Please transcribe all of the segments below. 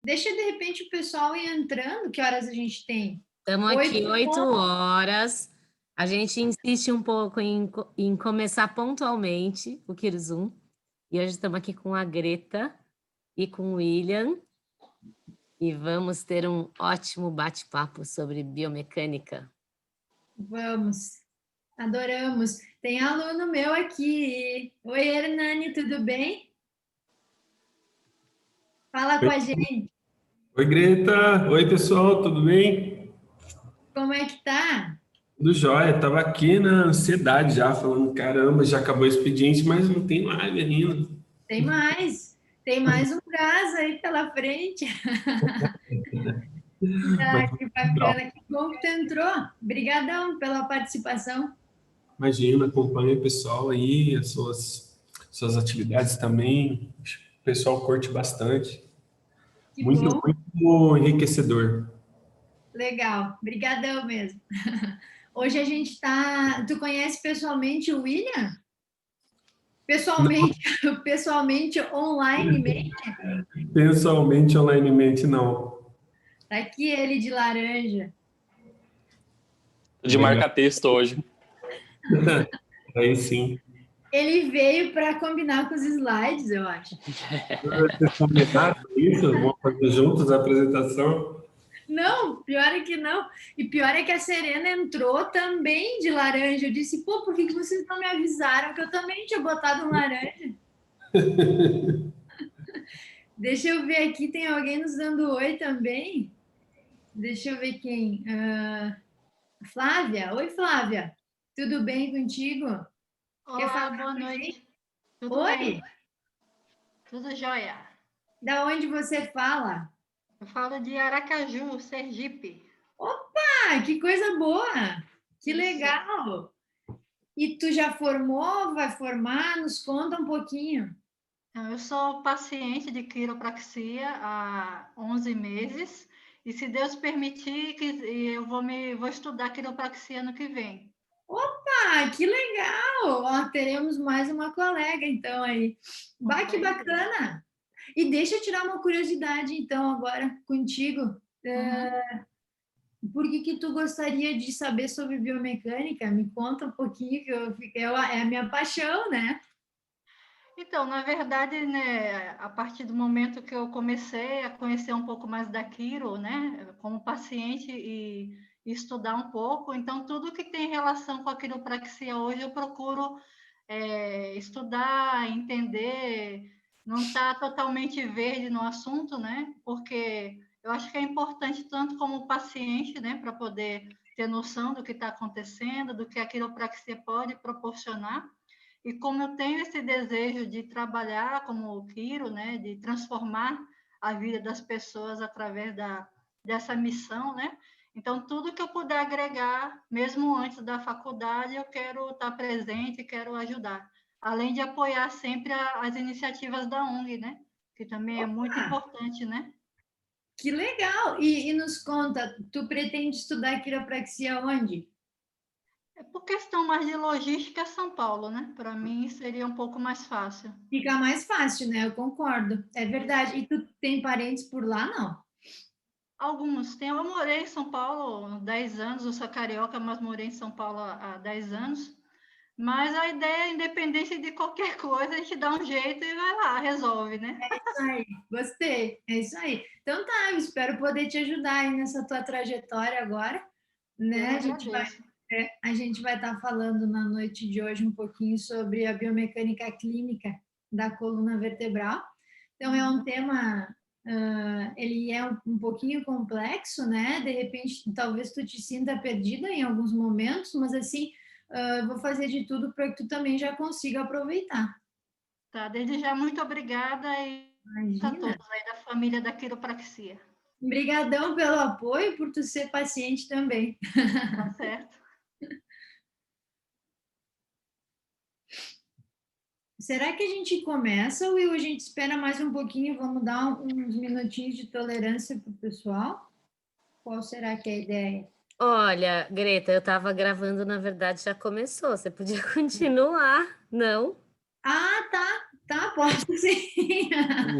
Deixa de repente o pessoal ir entrando, que horas a gente tem? Estamos aqui 8 8h. horas. A gente insiste um pouco em começar pontualmente o Kirzum. E hoje estamos aqui com a Greta e com o William. E vamos ter um ótimo bate-papo sobre biomecânica. Vamos, adoramos. Tem aluno meu aqui. Oi, Hernani, tudo bem? Fala com Oi, a gente, oi, Greta. Oi, pessoal, tudo bem? como é que tá? Tudo jóia. Tava aqui na ansiedade já, falando, caramba, já acabou o expediente, mas não tem live ainda. Tem mais um gás aí pela frente. Mas, Ah, que legal. bacana, que bom que tu entrou. Obrigadão pela participação. Imagina, acompanha o pessoal aí, as suas atividades também. Acho que o pessoal curte bastante. Que Muito, bom, muito enriquecedor. legal. Obrigadão mesmo. Hoje a gente tá. Tu conhece pessoalmente o William? Não, Pessoalmente, pessoalmente, online. pessoalmente, onlinemente, não. Tá aqui ele de laranja. De Legal. marca-texto hoje. Aí sim. Ele veio para combinar com os slides, eu acho. Vocês combinaram isso? Vamos fazer juntos a apresentação? Não, pior é que não. E pior é que a Serena entrou também de laranja. Eu disse, pô, por que que vocês não me avisaram que eu também tinha botado um laranja? Deixa eu ver aqui, tem alguém nos dando oi também? Deixa eu ver quem. Flávia. Oi, Flávia. Tudo bem contigo? Quer Olá, falar boa com a gente? noite. Tudo Oi, bem? Tudo jóia. da onde você fala? Eu falo de Aracaju, Sergipe. Ah, que coisa boa! Que Isso. legal! E tu já formou? Vai formar? Nos conta um pouquinho. Então, eu sou paciente de quiropraxia há 11 meses e, se Deus permitir, eu vou estudar quiropraxia no que vem. Ah, que legal! Ó, teremos mais uma colega, então, aí. Com Bah, que certeza. bacana! E deixa eu tirar uma curiosidade, então, agora contigo. Uhum. Por que que tu gostaria de saber sobre biomecânica? Me conta um pouquinho, que é a minha paixão, né? Então, na verdade, né, a partir do momento que eu comecei a conhecer um pouco mais da quiro, né, como paciente e estudar um pouco, então tudo que tem relação com a quiropraxia hoje eu procuro estudar, entender, não está totalmente verde no assunto, né, porque eu acho que é importante tanto como paciente, né, para poder ter noção do que está acontecendo, do que a quiropraxia pode proporcionar. E como eu tenho esse desejo de trabalhar como Quiro, né, de transformar a vida das pessoas através dessa missão, né? Então, tudo que eu puder agregar, mesmo antes da faculdade, eu quero estar presente, quero ajudar. Além de apoiar sempre as iniciativas da ONG, né? Que também é muito Ah, importante, né? que legal! E nos conta, tu pretende estudar quiropraxia onde? É por questão mais de logística, São Paulo, né? Para mim seria um pouco mais fácil. Fica mais fácil, né? Eu concordo. É verdade. Isso. E tu tem parentes por lá, não? Alguns. Eu morei em São Paulo há 10 anos, eu sou carioca, mas morei em São Paulo há 10 anos. Mas a ideia, independente de qualquer coisa, a gente dá um jeito e vai lá, resolve, né? Isso aí, gostei. É isso aí. Então tá, eu espero poder te ajudar aí nessa tua trajetória agora, Eu né? agradeço. A gente vai estar falando na noite de hoje um pouquinho sobre a biomecânica clínica da coluna vertebral. Então é um Uhum. tema, ele é um pouquinho complexo, né? De repente, talvez tu te sinta perdida em alguns momentos, mas assim, eu vou fazer de tudo para que tu também já consiga aproveitar. Tá, desde já, muito obrigada e a Imagina. todos aí da família da quiropraxia. Obrigadão pelo apoio, por tu ser paciente também. Tá certo? Será que a gente começa, Will? A gente espera mais um pouquinho, vamos dar uns minutinhos de tolerância para o pessoal? Qual será que é a ideia? Olha, Greta, eu estava gravando, na verdade já começou. Você podia continuar, não? Ah, tá. Tá, posso sim.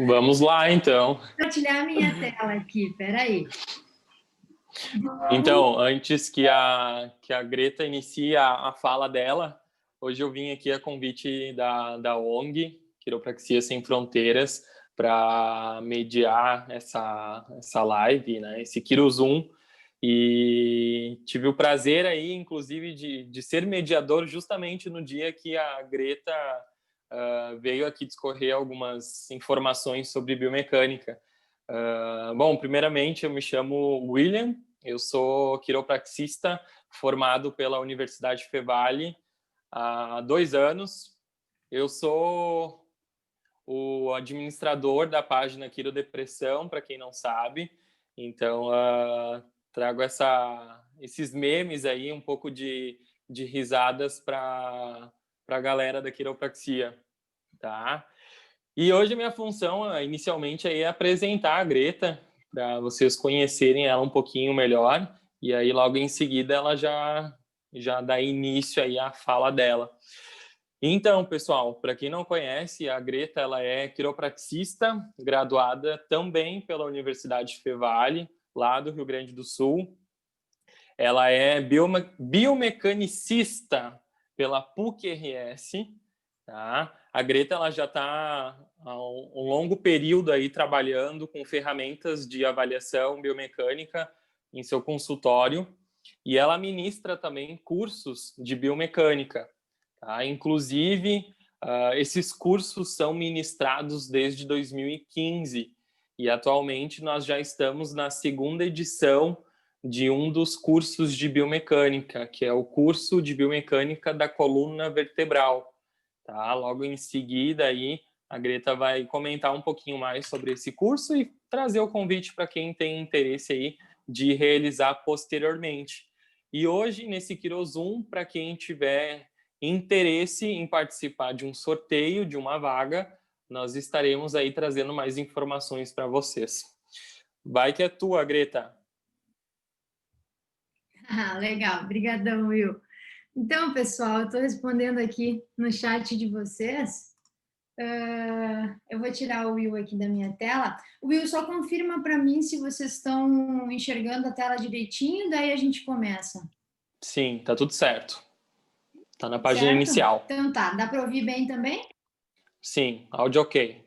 Vamos lá, então. Vou compartilhar a minha tela aqui, peraí. Então, antes que a Greta inicie a fala dela, hoje eu vim aqui a convite da ONG, Quiropraxia Sem Fronteiras, para mediar essa live, né, esse Quirozoom, e tive o prazer aí, inclusive, de ser mediador justamente no dia que a Greta veio aqui discorrer algumas informações sobre biomecânica. Bom, primeiramente, eu me chamo William, eu sou quiropraxista formado pela Universidade Fevale há 2 anos. Eu sou o administrador da página Quirodepressão, para quem não sabe. Então, trago esses memes aí, um pouco de risadas para a galera da quiropraxia, tá? E hoje a minha função, inicialmente, é apresentar a Greta, para vocês conhecerem ela um pouquinho melhor, e aí logo em seguida ela já dá início aí à fala dela. Então, pessoal, para quem não conhece, a Greta ela é quiropraxista, graduada também pela Universidade Fevale, lá do Rio Grande do Sul. Ela é biomecanicista pela PUC-RS, tá? A Greta ela já está há um longo período aí trabalhando com ferramentas de avaliação biomecânica em seu consultório, e ela ministra também cursos de biomecânica, tá? Inclusive, esses cursos são ministrados desde 2015 e atualmente nós já estamos na 2ª edição de um dos cursos de biomecânica, que é o curso de biomecânica da coluna vertebral. Tá? Logo em seguida, aí, a Greta vai comentar um pouquinho mais sobre esse curso e trazer o convite para quem tem interesse aí de realizar posteriormente. E hoje, nesse Quirozoom, para quem tiver interesse em participar de um sorteio, de uma vaga, nós estaremos aí trazendo mais informações para vocês. Vai que é tua, Greta. Legal, obrigadão, Will. Então, pessoal, eu estou respondendo aqui no chat de vocês. Eu vou tirar o Will aqui da minha tela. O Will, só confirma para mim se vocês estão enxergando a tela direitinho, daí a gente começa. Sim, tá tudo certo. Tá na página Certo? inicial. Então tá, dá para ouvir bem também? Sim, áudio ok.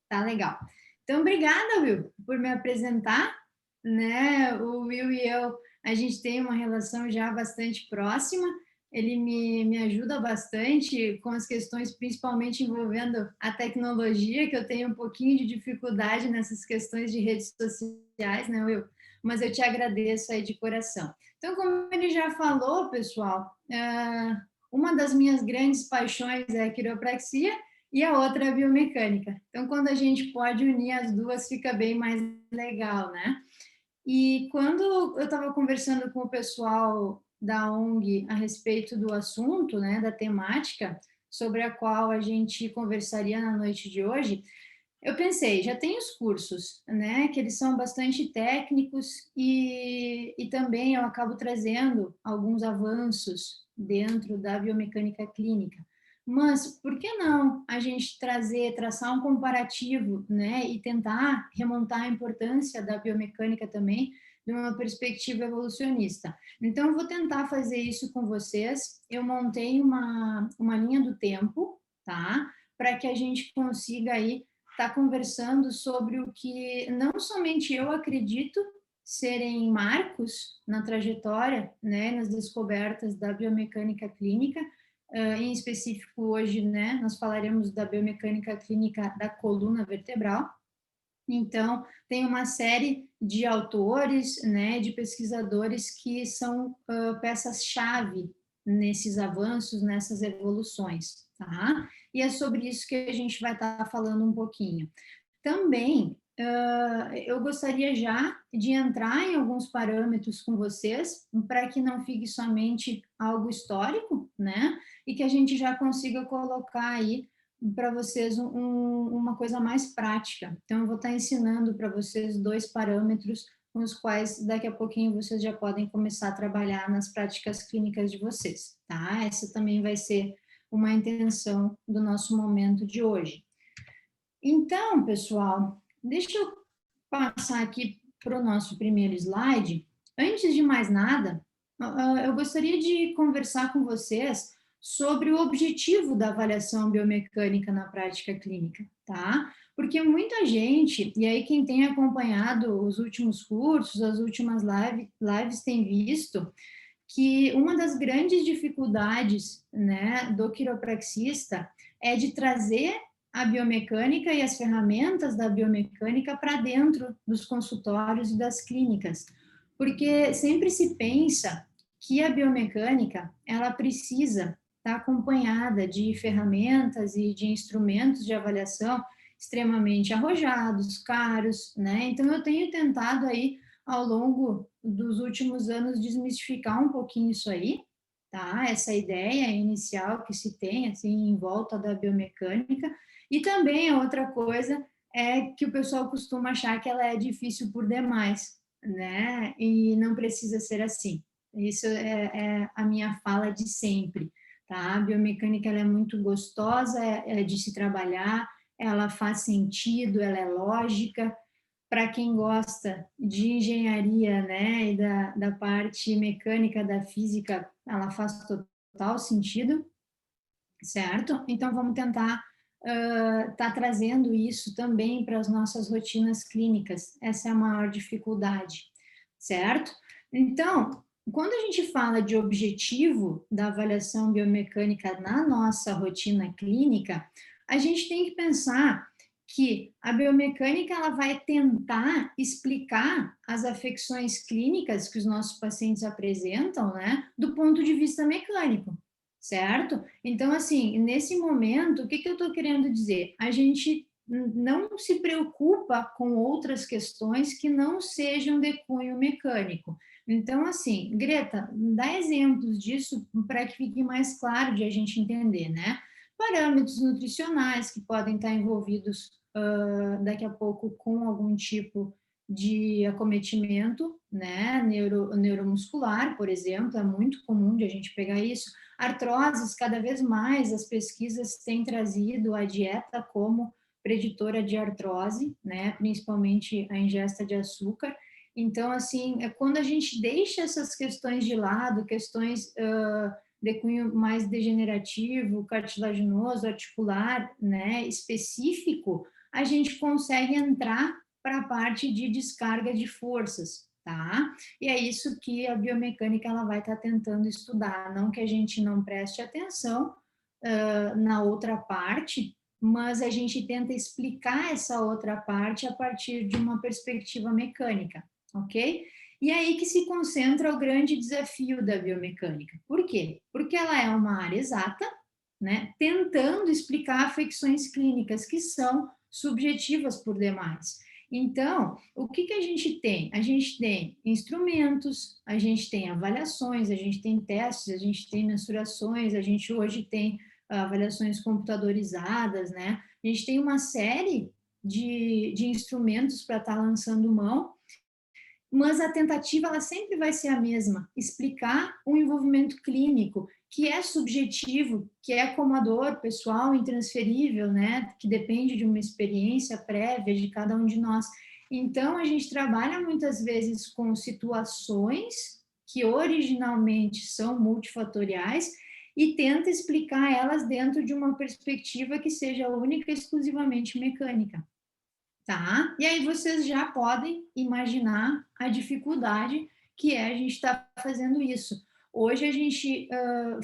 Tá legal. Então, obrigada, Will, por me apresentar, né? O Will e eu, a gente tem uma relação já bastante próxima. Ele me ajuda bastante com as questões, principalmente envolvendo a tecnologia, que eu tenho um pouquinho de dificuldade nessas questões de redes sociais, né, Will? Mas eu te agradeço aí de coração. Então, como ele já falou, pessoal, uma das minhas grandes paixões é a quiropraxia, e a outra é a biomecânica. Então, quando a gente pode unir as duas, fica bem mais legal, né? E quando eu estava conversando com o pessoal da ONG a respeito do assunto, né, da temática sobre a qual a gente conversaria na noite de hoje, eu pensei, já tem os cursos, né, que eles são bastante técnicos e também eu acabo trazendo alguns avanços dentro da biomecânica clínica. Mas por que não a gente traçar um comparativo, né, e tentar remontar a importância da biomecânica também de uma perspectiva evolucionista? Então, eu vou tentar fazer isso com vocês. Eu montei uma linha do tempo, tá? Para que a gente consiga aí estar conversando sobre o que não somente eu acredito serem marcos na trajetória, né, nas descobertas da biomecânica clínica, em específico hoje, né, nós falaremos da biomecânica clínica da coluna vertebral. Então, tem uma série de autores, né, de pesquisadores que são peças-chave nesses avanços, nessas evoluções, tá? E é sobre isso que a gente vai estar falando um pouquinho. Também, eu gostaria já de entrar em alguns parâmetros com vocês, para que não fique somente algo histórico, né? E que a gente já consiga colocar aí para vocês uma coisa mais prática. Então, eu vou estar ensinando para vocês 2 parâmetros com os quais daqui a pouquinho vocês já podem começar a trabalhar nas práticas clínicas de vocês, tá? Essa também vai ser uma intenção do nosso momento de hoje. Então, pessoal, deixa eu passar aqui para o nosso primeiro slide. Antes de mais nada, eu gostaria de conversar com vocês sobre o objetivo da avaliação biomecânica na prática clínica, tá? Porque muita gente, e aí quem tem acompanhado os últimos cursos, as últimas lives tem visto que uma das grandes dificuldades, né, do quiropraxista é de trazer a biomecânica e as ferramentas da biomecânica para dentro dos consultórios e das clínicas, porque sempre se pensa que a biomecânica, ela precisa estar acompanhada de ferramentas e de instrumentos de avaliação extremamente arrojados, caros, né? Então, eu tenho tentado aí, ao longo dos últimos anos, desmistificar um pouquinho isso aí, tá? Essa ideia inicial que se tem, assim, em volta da biomecânica. E também a outra coisa é que o pessoal costuma achar que ela é difícil por demais, né? E não precisa ser assim. Isso é a minha fala de sempre, tá? A biomecânica, ela é muito gostosa de se trabalhar, ela faz sentido, ela é lógica. Para quem gosta de engenharia, né, e da parte mecânica da física, ela faz total sentido, certo? Então, vamos tentar tá trazendo isso também para as nossas rotinas clínicas. Essa é a maior dificuldade, certo? Então, quando a gente fala de objetivo da avaliação biomecânica na nossa rotina clínica, a gente tem que pensar que a biomecânica ela vai tentar explicar as afecções clínicas que os nossos pacientes apresentam, né, do ponto de vista mecânico, certo? Então, assim, nesse momento, o que eu estou querendo dizer? A gente não se preocupa com outras questões que não sejam de cunho mecânico. Então, assim, Greta, dá exemplos disso para que fique mais claro de a gente entender, né? Parâmetros nutricionais que podem estar envolvidos daqui a pouco com algum tipo de acometimento, né, neuromuscular, por exemplo, é muito comum de a gente pegar isso. Artroses, cada vez mais as pesquisas têm trazido a dieta como preditora de artrose, né, principalmente a ingesta de açúcar. Então, assim, quando a gente deixa essas questões de lado, questões de cunho mais degenerativo, cartilaginoso, articular, né, específico, a gente consegue entrar para a parte de descarga de forças, tá? E é isso que a biomecânica ela vai estar tentando estudar, não que a gente não preste atenção na outra parte, mas a gente tenta explicar essa outra parte a partir de uma perspectiva mecânica, ok? E aí que se concentra o grande desafio da biomecânica. Por quê? Porque ela é uma área exata, né, tentando explicar afecções clínicas que são subjetivas por demais. Então, o que a gente tem? A gente tem instrumentos, a gente tem avaliações, a gente tem testes, a gente tem mensurações, a gente hoje tem avaliações computadorizadas, né? A gente tem uma série de instrumentos para estar lançando mão, mas a tentativa ela sempre vai ser a mesma, explicar o envolvimento clínico, que é subjetivo, que é como a dor pessoal, intransferível, né, que depende de uma experiência prévia de cada um de nós. Então, a gente trabalha muitas vezes com situações que originalmente são multifatoriais e tenta explicar elas dentro de uma perspectiva que seja única e exclusivamente mecânica. Tá? E aí vocês já podem imaginar a dificuldade que é a gente estar fazendo isso. Hoje a gente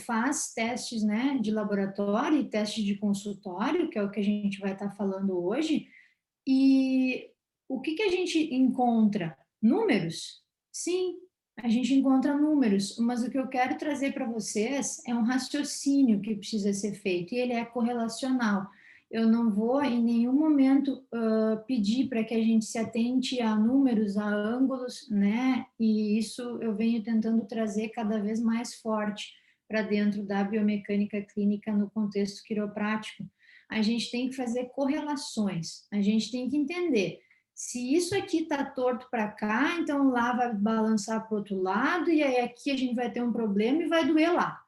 faz testes, né, de laboratório e testes de consultório, que é o que a gente vai estar falando hoje, e o que a gente encontra? Números? Sim, a gente encontra números, mas o que eu quero trazer para vocês é um raciocínio que precisa ser feito, e ele é correlacional. Eu não vou em nenhum momento pedir para que a gente se atente a números, a ângulos, né? E isso eu venho tentando trazer cada vez mais forte para dentro da biomecânica clínica no contexto quiroprático. A gente tem que fazer correlações, a gente tem que entender se isso aqui está torto para cá, então lá vai balançar para o outro lado, e aí aqui a gente vai ter um problema e vai doer lá.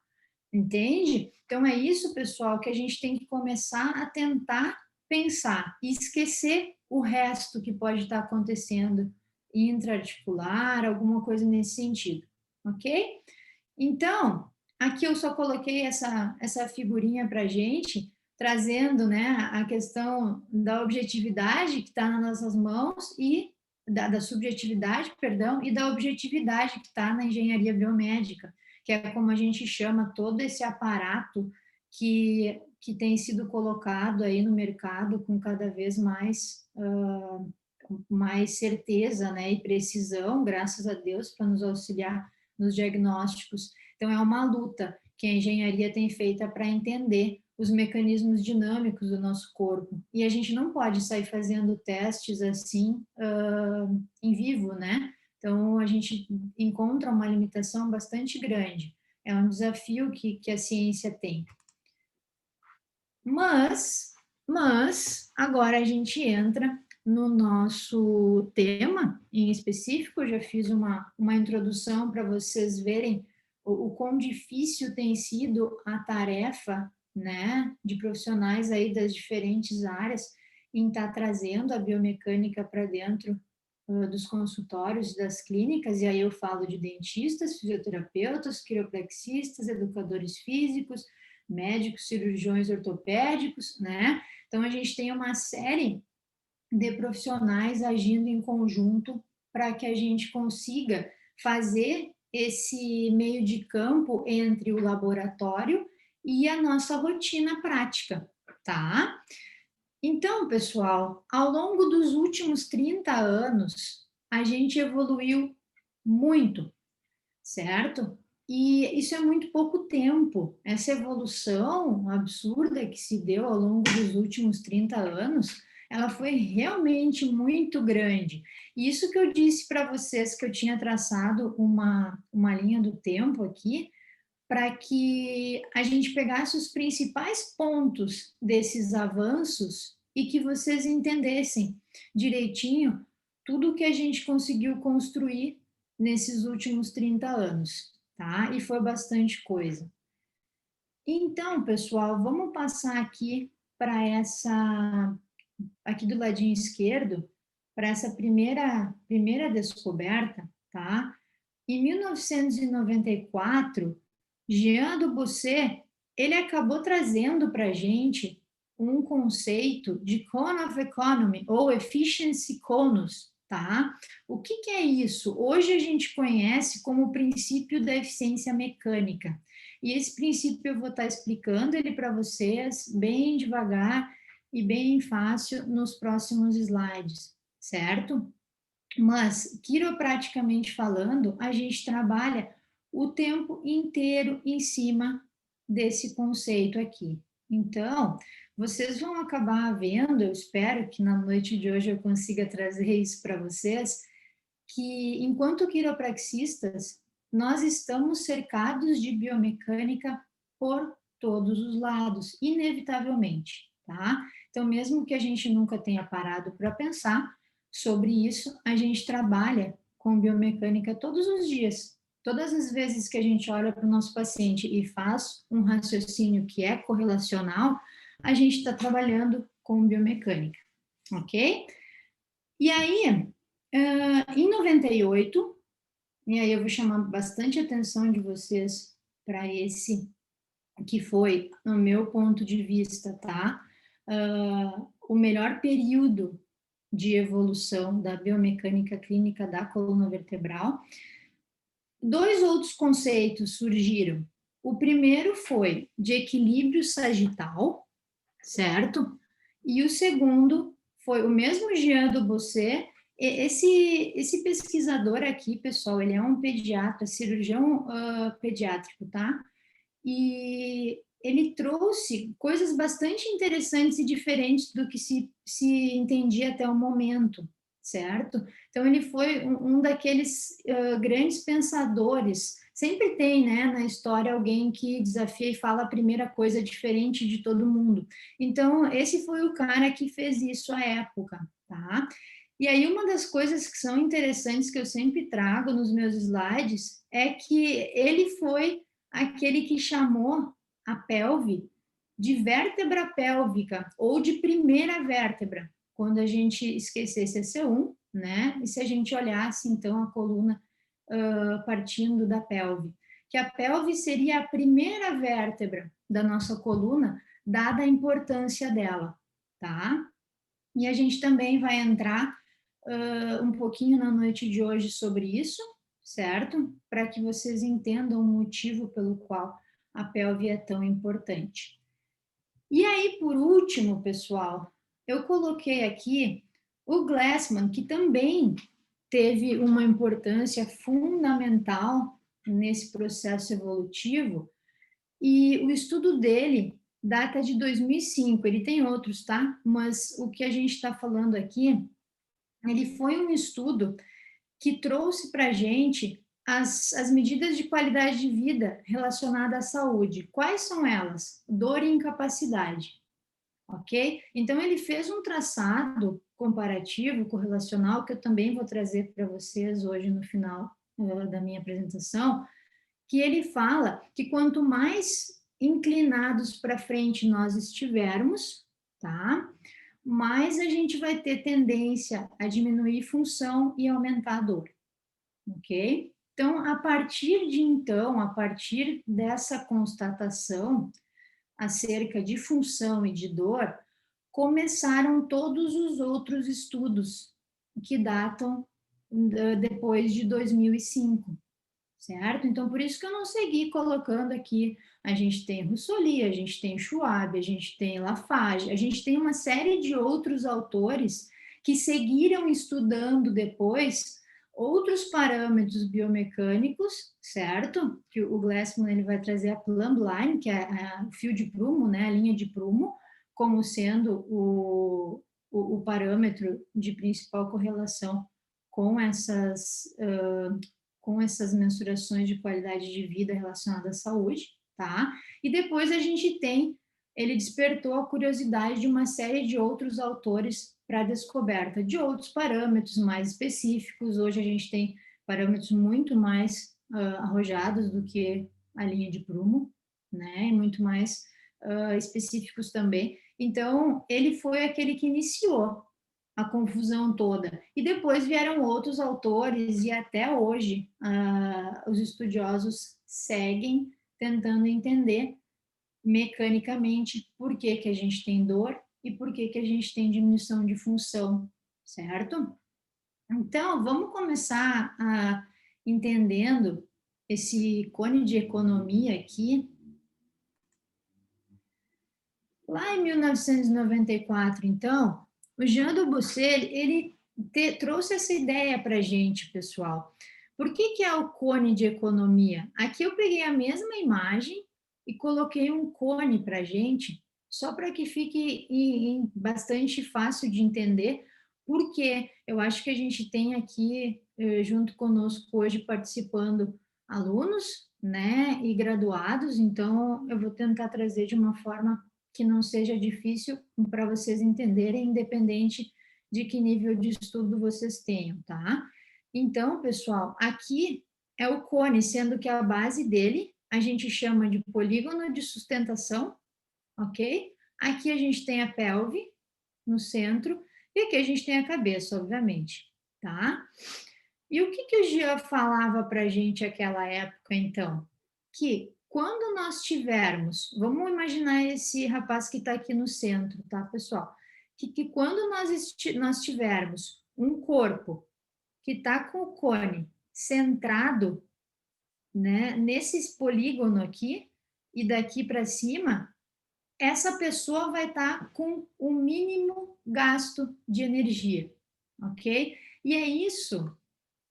Entende? Então, é isso, pessoal, que a gente tem que começar a tentar pensar e esquecer o resto que pode estar acontecendo intraarticular, alguma coisa nesse sentido, ok? Então, aqui eu só coloquei essa figurinha para a gente, trazendo, né, a questão da objetividade que está nas nossas mãos e da subjetividade, perdão, e da objetividade que está na engenharia biomédica, que é como a gente chama todo esse aparato que tem sido colocado aí no mercado com cada vez mais certeza, né, e precisão, graças a Deus, para nos auxiliar nos diagnósticos. Então, é uma luta que a engenharia tem feita para entender os mecanismos dinâmicos do nosso corpo. E a gente não pode sair fazendo testes assim em vivo, né? Então, a gente encontra uma limitação bastante grande. É um desafio que a ciência tem. Mas, agora a gente entra no nosso tema em específico. Eu já fiz uma introdução para vocês verem o quão difícil tem sido a tarefa, né, de profissionais aí das diferentes áreas em estar trazendo a biomecânica para dentro dos consultórios, das clínicas, e aí eu falo de dentistas, fisioterapeutas, quiropraxistas, educadores físicos, médicos, cirurgiões ortopédicos, né? Então, a gente tem uma série de profissionais agindo em conjunto para que a gente consiga fazer esse meio de campo entre o laboratório e a nossa rotina prática, tá? Então, pessoal, ao longo dos últimos 30 anos, a gente evoluiu muito, certo? E isso é muito pouco tempo. Essa evolução absurda que se deu ao longo dos últimos 30 anos, ela foi realmente muito grande. E isso que eu disse para vocês, que eu tinha traçado uma linha do tempo aqui, para que a gente pegasse os principais pontos desses avanços e que vocês entendessem direitinho tudo que a gente conseguiu construir nesses últimos 30 anos, tá? E foi bastante coisa. Então, pessoal, vamos passar aqui para aqui do ladinho esquerdo, para essa primeira descoberta, tá? Em 1994, Jean Dubussé, ele acabou trazendo para a gente um conceito de cone of economy, ou efficiency conus, tá? O que é isso? Hoje a gente conhece como o princípio da eficiência mecânica. E esse princípio eu vou estar explicando ele para vocês bem devagar e bem fácil nos próximos slides, certo? Mas, quiropraticamente falando, a gente trabalha o tempo inteiro em cima desse conceito aqui. Então, vocês vão acabar vendo, eu espero que na noite de hoje eu consiga trazer isso para vocês, que enquanto quiropraxistas, nós estamos cercados de biomecânica por todos os lados, inevitavelmente, tá? Então, mesmo que a gente nunca tenha parado para pensar sobre isso, a gente trabalha com biomecânica todos os dias. Todas as vezes que a gente olha para o nosso paciente e faz um raciocínio que é correlacional, a gente está trabalhando com biomecânica, ok? E aí, em 98, e aí eu vou chamar bastante atenção de vocês para esse que foi, no meu ponto de vista, tá? O melhor período de evolução da biomecânica clínica da coluna vertebral. Dois outros conceitos surgiram. O primeiro foi de equilíbrio sagital, certo? E o segundo foi o mesmo Jean Dubussé. Esse pesquisador aqui, pessoal, ele é um pediatra, cirurgião pediátrico, tá? E ele trouxe coisas bastante interessantes e diferentes do que se entendia até o momento, certo? Então, ele foi um daqueles grandes pensadores. Sempre tem, né, na história alguém que desafia e fala a primeira coisa diferente de todo mundo. Então, esse foi o cara que fez isso à época, tá? E aí, uma das coisas que são interessantes que eu sempre trago nos meus slides é que ele foi aquele que chamou a pelve de vértebra pélvica ou de primeira vértebra, quando a gente esquecesse a C1, né? E se a gente olhasse, então, a coluna partindo da pelve, que a pelve seria a primeira vértebra da nossa coluna, dada a importância dela, tá? E a gente também vai entrar um pouquinho na noite de hoje sobre isso, certo? Para que vocês entendam o motivo pelo qual a pelve é tão importante. E aí, por último, pessoal, eu coloquei aqui o Glassman, que também teve uma importância fundamental nesse processo evolutivo, e o estudo dele data de 2005, ele tem outros, tá? Mas o que a gente está falando aqui, ele foi um estudo que trouxe para a gente as medidas de qualidade de vida relacionadas à saúde. Quais são elas? Dor e incapacidade, ok? Então, ele fez um traçado comparativo, correlacional, que eu também vou trazer para vocês hoje no final da minha apresentação, que ele fala que quanto mais inclinados para frente nós estivermos, tá? Mais a gente vai ter tendência a diminuir função e aumentar a dor, ok? Então, a partir dessa constatação acerca de função e de dor, começaram todos os outros estudos que datam depois de 2005, certo? Então, por isso que eu não segui colocando aqui, a gente tem Russoli, a gente tem Schwab, a gente tem Lafarge, a gente tem uma série de outros autores que seguiram estudando depois outros parâmetros biomecânicos, certo? Que o Glassman ele vai trazer a plumb line, que é o fio de prumo, né, a linha de prumo, como sendo o parâmetro de principal correlação com essas mensurações de qualidade de vida relacionadas à saúde, tá? E depois a gente tem, ele despertou a curiosidade de uma série de outros autores para a descoberta de outros parâmetros mais específicos. Hoje a gente tem parâmetros muito mais arrojados do que a linha de prumo, né? E muito mais específicos também. Então, ele foi aquele que iniciou a confusão toda. E depois vieram outros autores, e até hoje os estudiosos seguem tentando entender mecanicamente por que que a gente tem dor e por que que a gente tem diminuição de função, certo? Então, vamos começar entendendo esse cone de economia aqui. Lá em 1994, então, o Jean Dubussel, ele trouxe essa ideia para a gente, pessoal. Por que é o cone de economia? Aqui eu peguei a mesma imagem e coloquei um cone para a gente, só para que fique bastante fácil de entender, porque eu acho que a gente tem aqui, junto conosco hoje, participando alunos, né, e graduados, então eu vou tentar trazer de uma forma que não seja difícil para vocês entenderem, independente de que nível de estudo vocês tenham, tá? Então, pessoal, aqui é o cone, sendo que a base dele a gente chama de polígono de sustentação, ok? Aqui a gente tem a pelve no centro e aqui a gente tem a cabeça, obviamente, tá? E o que o Jean falava para a gente naquela época, então? Que quando nós tivermos, vamos imaginar esse rapaz que está aqui no centro, tá, pessoal? Que quando nós tivermos um corpo que está com o cone centrado, né, nesse polígono aqui, e daqui para cima, essa pessoa vai estar com o mínimo gasto de energia, ok? E é isso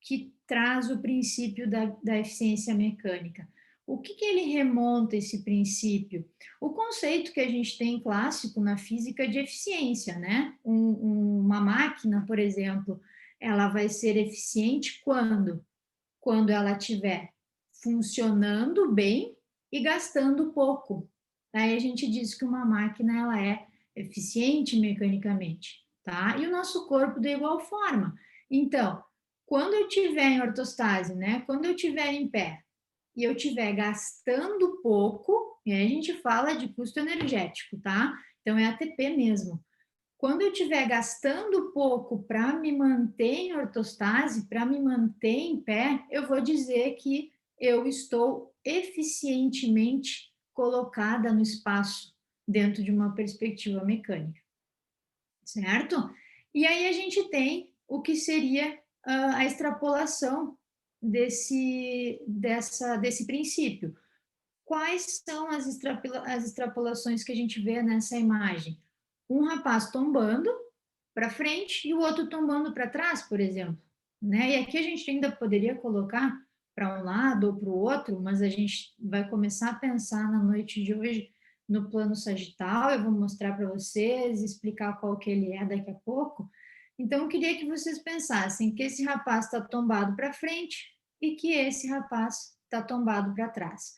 que traz o princípio da eficiência mecânica. O que ele remonta esse princípio? O conceito que a gente tem clássico na física de eficiência, né? Uma máquina, por exemplo, ela vai ser eficiente quando? Quando ela estiver funcionando bem e gastando pouco. Aí a gente diz que uma máquina ela é eficiente mecanicamente, tá? E o nosso corpo da igual forma. Então, quando eu estiver em ortostase, né? Quando eu estiver em pé e eu estiver gastando pouco, e aí a gente fala de custo energético, tá? Então é ATP mesmo. Quando eu estiver gastando pouco para me manter em ortostase, para me manter em pé, eu vou dizer que eu estou eficientemente colocada no espaço dentro de uma perspectiva mecânica, certo? E aí a gente tem o que seria a extrapolação desse princípio. Quais são as extrapolações que a gente vê nessa imagem? Um rapaz tombando para frente e o outro tombando para trás, por exemplo, né? E aqui a gente ainda poderia colocar para um lado ou para o outro, mas a gente vai começar a pensar na noite de hoje no plano sagital. Eu vou mostrar para vocês, explicar qual que ele é daqui a pouco. Então, eu queria que vocês pensassem que esse rapaz está tombado para frente e que esse rapaz está tombado para trás.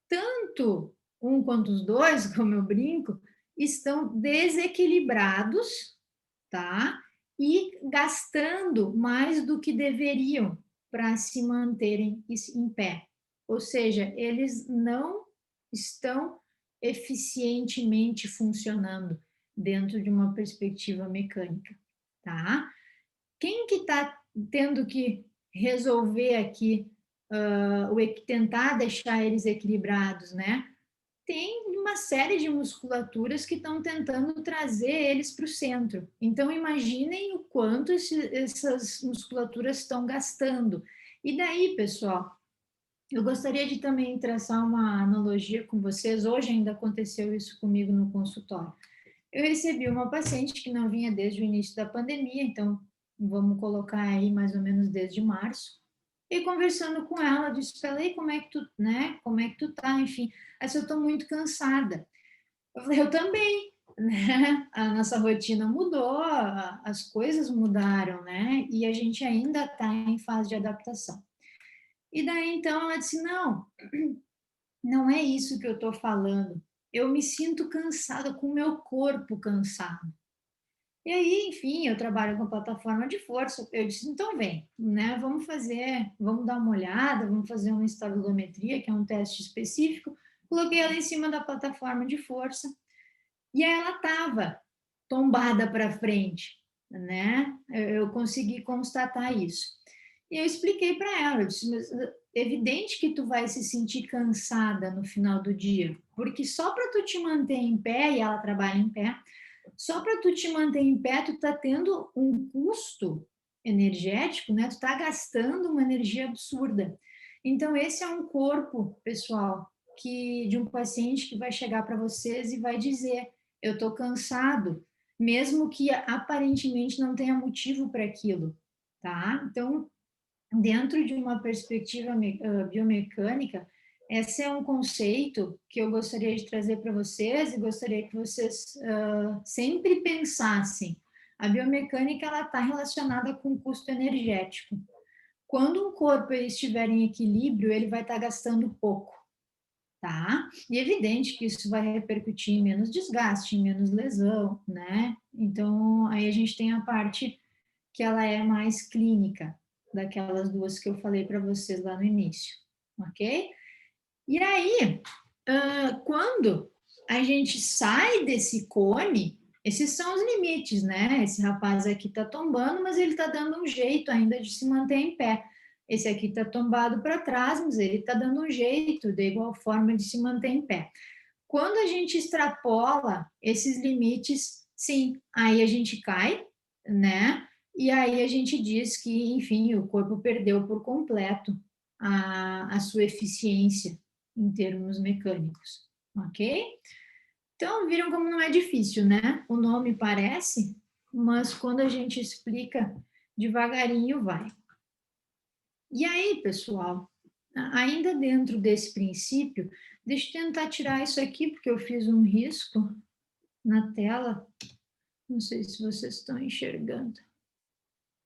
Tanto um quanto os dois, como eu brinco, estão desequilibrados, tá? E gastando mais do que deveriam para se manterem em pé. Ou seja, eles não estão eficientemente funcionando dentro de uma perspectiva mecânica, tá? Quem que está tendo que resolver aqui, tentar deixar eles equilibrados, né? Tem uma série de musculaturas que estão tentando trazer eles para o centro. Então, imaginem o quanto essas musculaturas estão gastando. E daí, pessoal, eu gostaria de também traçar uma analogia com vocês. Hoje ainda aconteceu isso comigo no consultório. Eu recebi uma paciente que não vinha desde o início da pandemia, então vamos colocar aí mais ou menos desde março. E conversando com ela, disse para ela, e como é que tu, né? Como é que tu tá? Enfim, essa eu tô muito cansada. Eu falei, eu também, né? A nossa rotina mudou, as coisas mudaram, né? E a gente ainda está em fase de adaptação. E daí então ela disse, não, não é isso que eu tô falando. Eu me sinto cansada, com o meu corpo cansado. E aí, enfim, eu trabalho com plataforma de força. Eu disse, então vem, né? Vamos dar uma olhada, vamos fazer uma estabilometria, que é um teste específico. Coloquei ela em cima da plataforma de força e aí ela estava tombada para frente, né? Eu consegui constatar isso. E eu expliquei para ela, eu disse, mas é evidente que tu vai se sentir cansada no final do dia, porque só para tu te manter em pé, e ela trabalha em pé, só para tu te manter em pé, tu tá tendo um custo energético, né? Tu tá gastando uma energia absurda. Então, esse é um corpo, pessoal, que de um paciente que vai chegar para vocês e vai dizer: eu tô cansado, mesmo que aparentemente não tenha motivo para aquilo, tá? Então, dentro de uma perspectiva biomecânica, esse é um conceito que eu gostaria de trazer para vocês e gostaria que vocês sempre pensassem. A biomecânica ela está relacionada com o custo energético. Quando um corpo estiver em equilíbrio, ele vai estar gastando pouco, tá? E é evidente que isso vai repercutir em menos desgaste, em menos lesão, né? Então, aí a gente tem a parte que ela é mais clínica, daquelas duas que eu falei para vocês lá no início, ok? E aí, quando a gente sai desse cone, esses são os limites, né? Esse rapaz aqui está tombando, mas ele está dando um jeito ainda de se manter em pé. Esse aqui está tombado para trás, mas ele está dando um jeito, de igual forma, de se manter em pé. Quando a gente extrapola esses limites, sim, aí a gente cai, né? E aí a gente diz que, enfim, o corpo perdeu por completo a sua eficiência em termos mecânicos, ok? Então, viram como não é difícil, né? O nome parece, mas quando a gente explica devagarinho, vai. E aí, pessoal, ainda dentro desse princípio, deixa eu tentar tirar isso aqui, porque eu fiz um risco na tela. Não sei se vocês estão enxergando.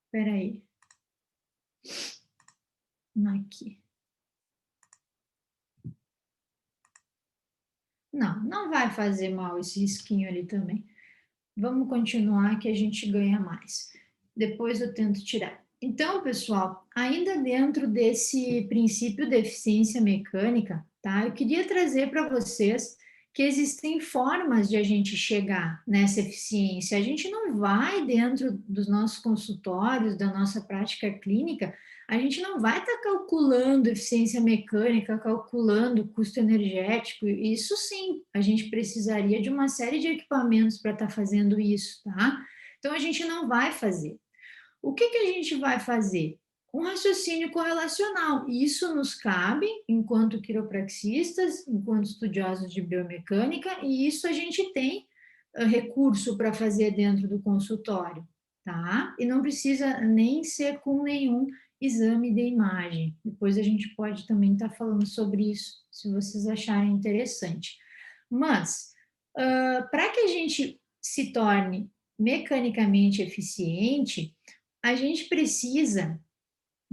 Espera aí. Aqui. Não, não vai fazer mal esse risquinho ali também. Vamos continuar que a gente ganha mais. Depois eu tento tirar. Então, pessoal, ainda dentro desse princípio de eficiência mecânica, tá? Eu queria trazer para vocês que existem formas de a gente chegar nessa eficiência. A gente não vai dentro dos nossos consultórios, da nossa prática clínica, a gente não vai estar calculando eficiência mecânica, calculando custo energético. Isso sim, a gente precisaria de uma série de equipamentos para estar fazendo isso, tá? Então, a gente não vai fazer. O que a gente vai fazer? Um raciocínio correlacional. Isso nos cabe enquanto quiropraxistas, enquanto estudiosos de biomecânica, e isso a gente tem recurso para fazer dentro do consultório, tá? E não precisa nem ser com nenhum exame de imagem. Depois a gente pode também estar falando sobre isso, se vocês acharem interessante. Mas, para que a gente se torne mecanicamente eficiente, a gente precisa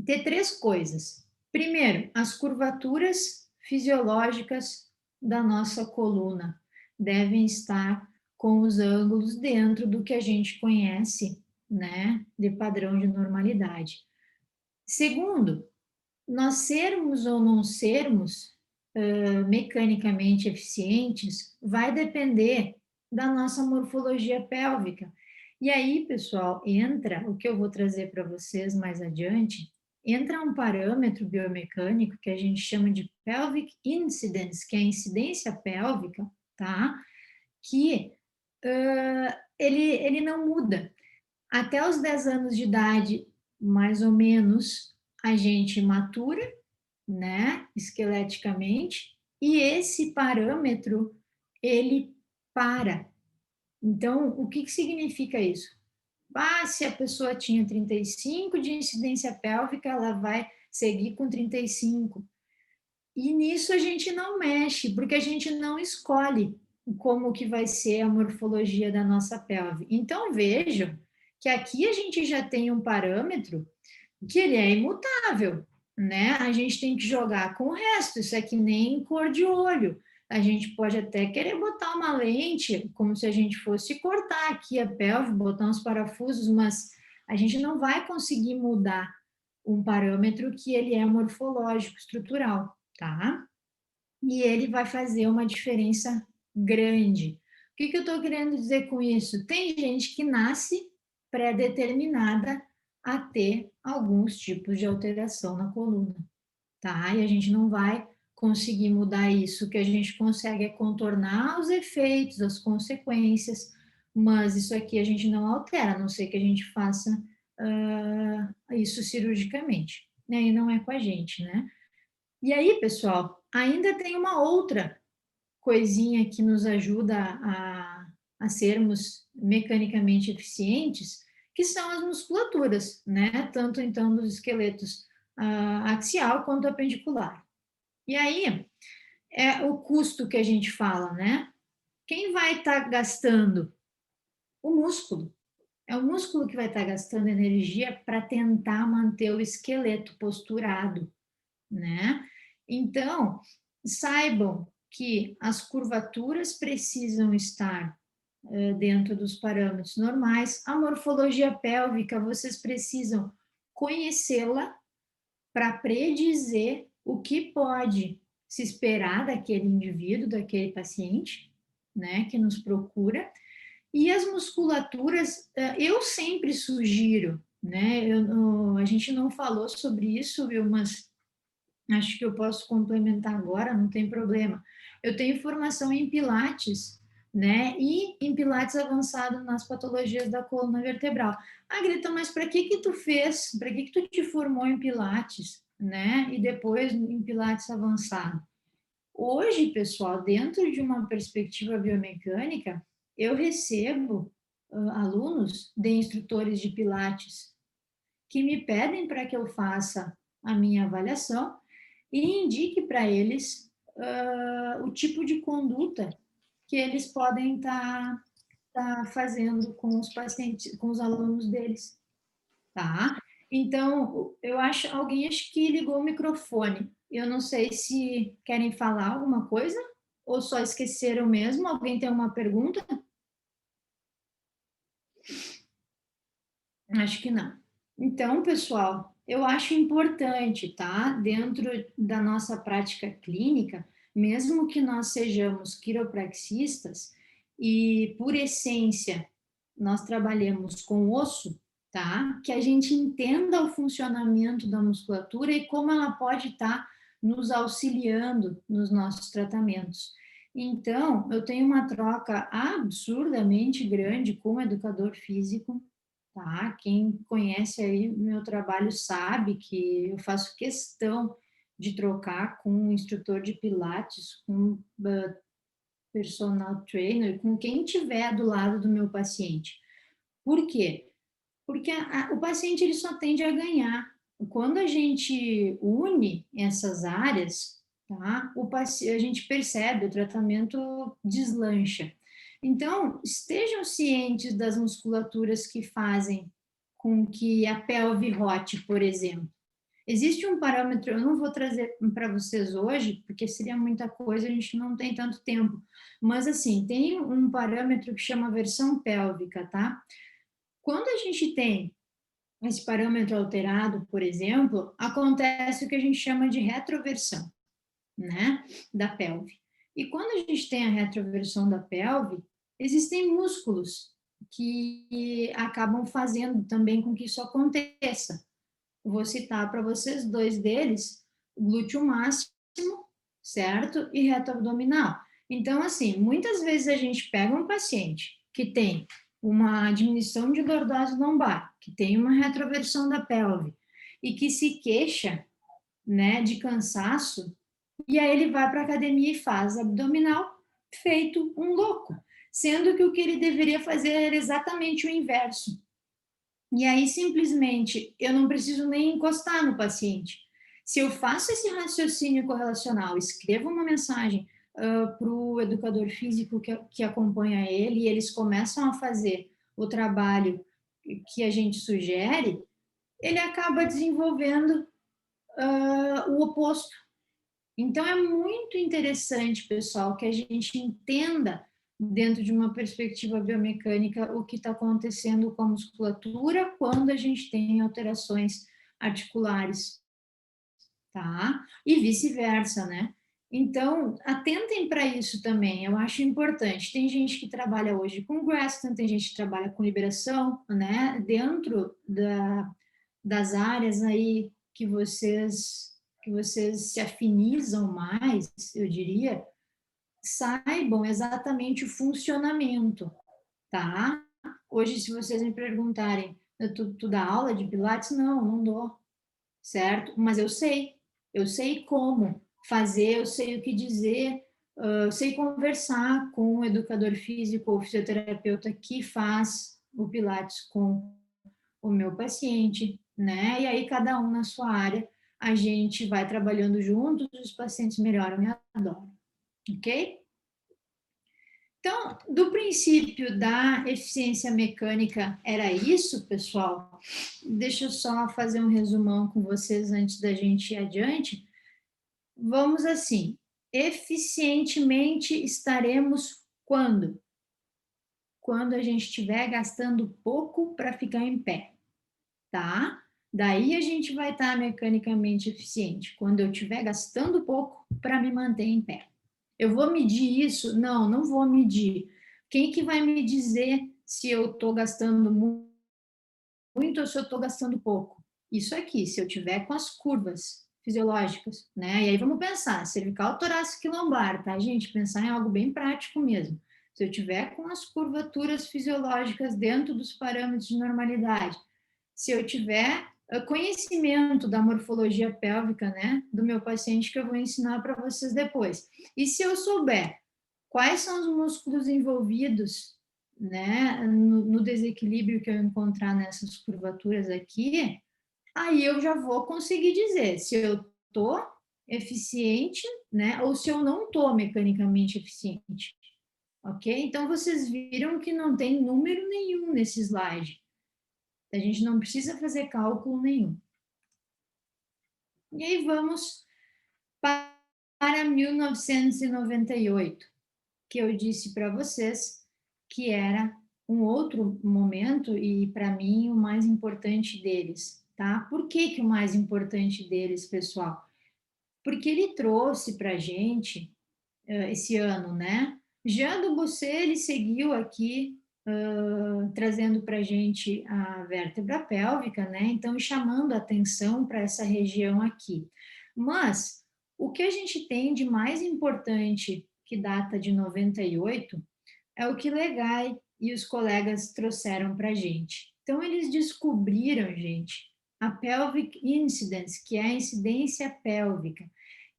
ter 3 coisas. Primeiro, as curvaturas fisiológicas da nossa coluna devem estar com os ângulos dentro do que a gente conhece, né, de padrão de normalidade. Segundo, nós sermos ou não sermos mecanicamente eficientes vai depender da nossa morfologia pélvica. E aí, pessoal, entra o que eu vou trazer para vocês mais adiante, entra um parâmetro biomecânico que a gente chama de pelvic incidence, que é a incidência pélvica, tá? Que ele não muda. Até os 10 anos de idade, mais ou menos, a gente matura, né, esqueleticamente, e esse parâmetro, ele para. Então, o que significa isso? Se a pessoa tinha 35 de incidência pélvica, ela vai seguir com 35. E nisso a gente não mexe, porque a gente não escolhe como que vai ser a morfologia da nossa pelve. Então, vejam que aqui a gente já tem um parâmetro que ele é imutável, né? A gente tem que jogar com o resto, isso é que nem cor de olho. A gente pode até querer botar uma lente, como se a gente fosse cortar aqui a pelve, botar uns parafusos, mas a gente não vai conseguir mudar um parâmetro que ele é morfológico, estrutural, tá? E ele vai fazer uma diferença grande. O que eu estou querendo dizer com isso? Tem gente que nasce pré-determinada a ter alguns tipos de alteração na coluna, tá? E a gente não vai conseguir mudar isso. O que a gente consegue é contornar os efeitos, as consequências, mas isso aqui a gente não altera, a não ser que a gente faça isso cirurgicamente, né? E não é com a gente, né? E aí, pessoal, ainda tem uma outra coisinha que nos ajuda a sermos mecanicamente eficientes, que são as musculaturas, né? Tanto então dos esqueletos axial quanto apendicular. E aí é o custo que a gente fala, né? Quem vai estar gastando? O músculo. É o músculo que vai estar gastando energia para tentar manter o esqueleto posturado, né? Então, saibam que as curvaturas precisam estar dentro dos parâmetros normais. A morfologia pélvica, vocês precisam conhecê-la para predizer o que pode se esperar daquele indivíduo, daquele paciente, né, que nos procura. E as musculaturas, eu sempre sugiro, né, a gente não falou sobre isso, viu, mas acho que eu posso complementar agora, não tem problema. Eu tenho formação em Pilates, né? E em Pilates avançado nas patologias da coluna vertebral. Greta, mas para que tu fez? Para que tu te formou em Pilates, né? E depois em Pilates avançado? Hoje, pessoal, dentro de uma perspectiva biomecânica, eu recebo alunos de instrutores de Pilates que me pedem para que eu faça a minha avaliação e indique para eles o tipo de conduta que eles podem tá fazendo com os pacientes, com os alunos deles, tá? Então, alguém acho que ligou o microfone. Eu não sei se querem falar alguma coisa ou só esqueceram mesmo. Alguém tem uma pergunta? Acho que não. Então, pessoal, eu acho importante, tá? Dentro da nossa prática clínica, mesmo que nós sejamos quiropraxistas e, por essência, nós trabalhemos com osso, tá? Que a gente entenda o funcionamento da musculatura e como ela pode estar nos auxiliando nos nossos tratamentos. Então, eu tenho uma troca absurdamente grande com o educador físico, tá? Quem conhece aí o meu trabalho sabe que eu faço questão de trocar com um instrutor de pilates, com personal trainer, com quem tiver do lado do meu paciente. Por quê? Porque o paciente ele só tende a ganhar. Quando a gente une essas áreas, tá? A gente percebe, o tratamento deslancha. Então, estejam cientes das musculaturas que fazem com que a pelve rote, por exemplo. Existe um parâmetro, eu não vou trazer para vocês hoje, porque seria muita coisa, a gente não tem tanto tempo, mas assim, tem um parâmetro que chama versão pélvica, tá? Quando a gente tem esse parâmetro alterado, por exemplo, acontece o que a gente chama de retroversão, né, da pelve. E quando a gente tem a retroversão da pelve, existem músculos que acabam fazendo também com que isso aconteça. Vou citar para vocês dois deles, o glúteo máximo, certo? E reto abdominal. Então, assim, muitas vezes a gente pega um paciente que tem uma diminuição de lordose lombar, que tem uma retroversão da pelve e que se queixa, né, de cansaço, e aí ele vai para a academia e faz abdominal feito um louco, sendo que o que ele deveria fazer era exatamente o inverso. E aí, simplesmente, eu não preciso nem encostar no paciente. Se eu faço esse raciocínio correlacional, escrevo uma mensagem para o educador físico que acompanha ele, e eles começam a fazer o trabalho que a gente sugere, ele acaba desenvolvendo o oposto. Então, é muito interessante, pessoal, que a gente entenda, dentro de uma perspectiva biomecânica, o que está acontecendo com a musculatura quando a gente tem alterações articulares, tá? E vice-versa, né? Então, atentem para isso também, eu acho importante. Tem gente que trabalha hoje com Graston, tem gente que trabalha com liberação, né? Dentro das áreas aí que vocês se afinizam mais, eu diria, saibam exatamente o funcionamento, tá? Hoje, se vocês me perguntarem, tu dá aula de Pilates? Não, não dou, certo? Mas eu sei como fazer, eu sei o que dizer, eu sei conversar com o educador físico ou fisioterapeuta que faz o Pilates com o meu paciente, né? E aí, cada um na sua área, a gente vai trabalhando juntos, os pacientes melhoram e adoram, ok? Então, do princípio da eficiência mecânica era isso, pessoal. Deixa eu só fazer um resumão com vocês antes da gente ir adiante. Vamos assim, eficientemente estaremos quando? Quando a gente estiver gastando pouco para ficar em pé, tá? Daí a gente vai estar mecanicamente eficiente, quando eu estiver gastando pouco para me manter em pé. Eu vou medir isso? Não, não vou medir. Quem que vai me dizer se eu estou gastando muito ou se eu estou gastando pouco? Isso aqui, se eu tiver com as curvas fisiológicas, né? E aí vamos pensar, cervical, torácica e lombar, tá, gente? Pensar em algo bem prático mesmo. Se eu tiver com as curvaturas fisiológicas dentro dos parâmetros de normalidade, se eu tiver conhecimento da morfologia pélvica, né, do meu paciente, que eu vou ensinar para vocês depois. E se eu souber quais são os músculos envolvidos, né, no desequilíbrio que eu encontrar nessas curvaturas aqui, aí eu já vou conseguir dizer se eu tô eficiente, né, ou se eu não tô mecanicamente eficiente. Ok? Então, vocês viram que não tem número nenhum nesse slide. A gente não precisa fazer cálculo nenhum. E aí vamos para 1998, que eu disse para vocês que era um outro momento, e para mim o mais importante deles, tá? Por que que o mais importante deles, pessoal? Porque ele trouxe para a gente, esse ano, né? Jean do Bosset, ele seguiu aqui trazendo para a gente a vértebra pélvica, né? Então, chamando a atenção para essa região aqui. Mas, o que a gente tem de mais importante, que data de 98, é o que Legai e os colegas trouxeram para a gente. Então, eles descobriram, gente, a pelvic incidence, que é a incidência pélvica.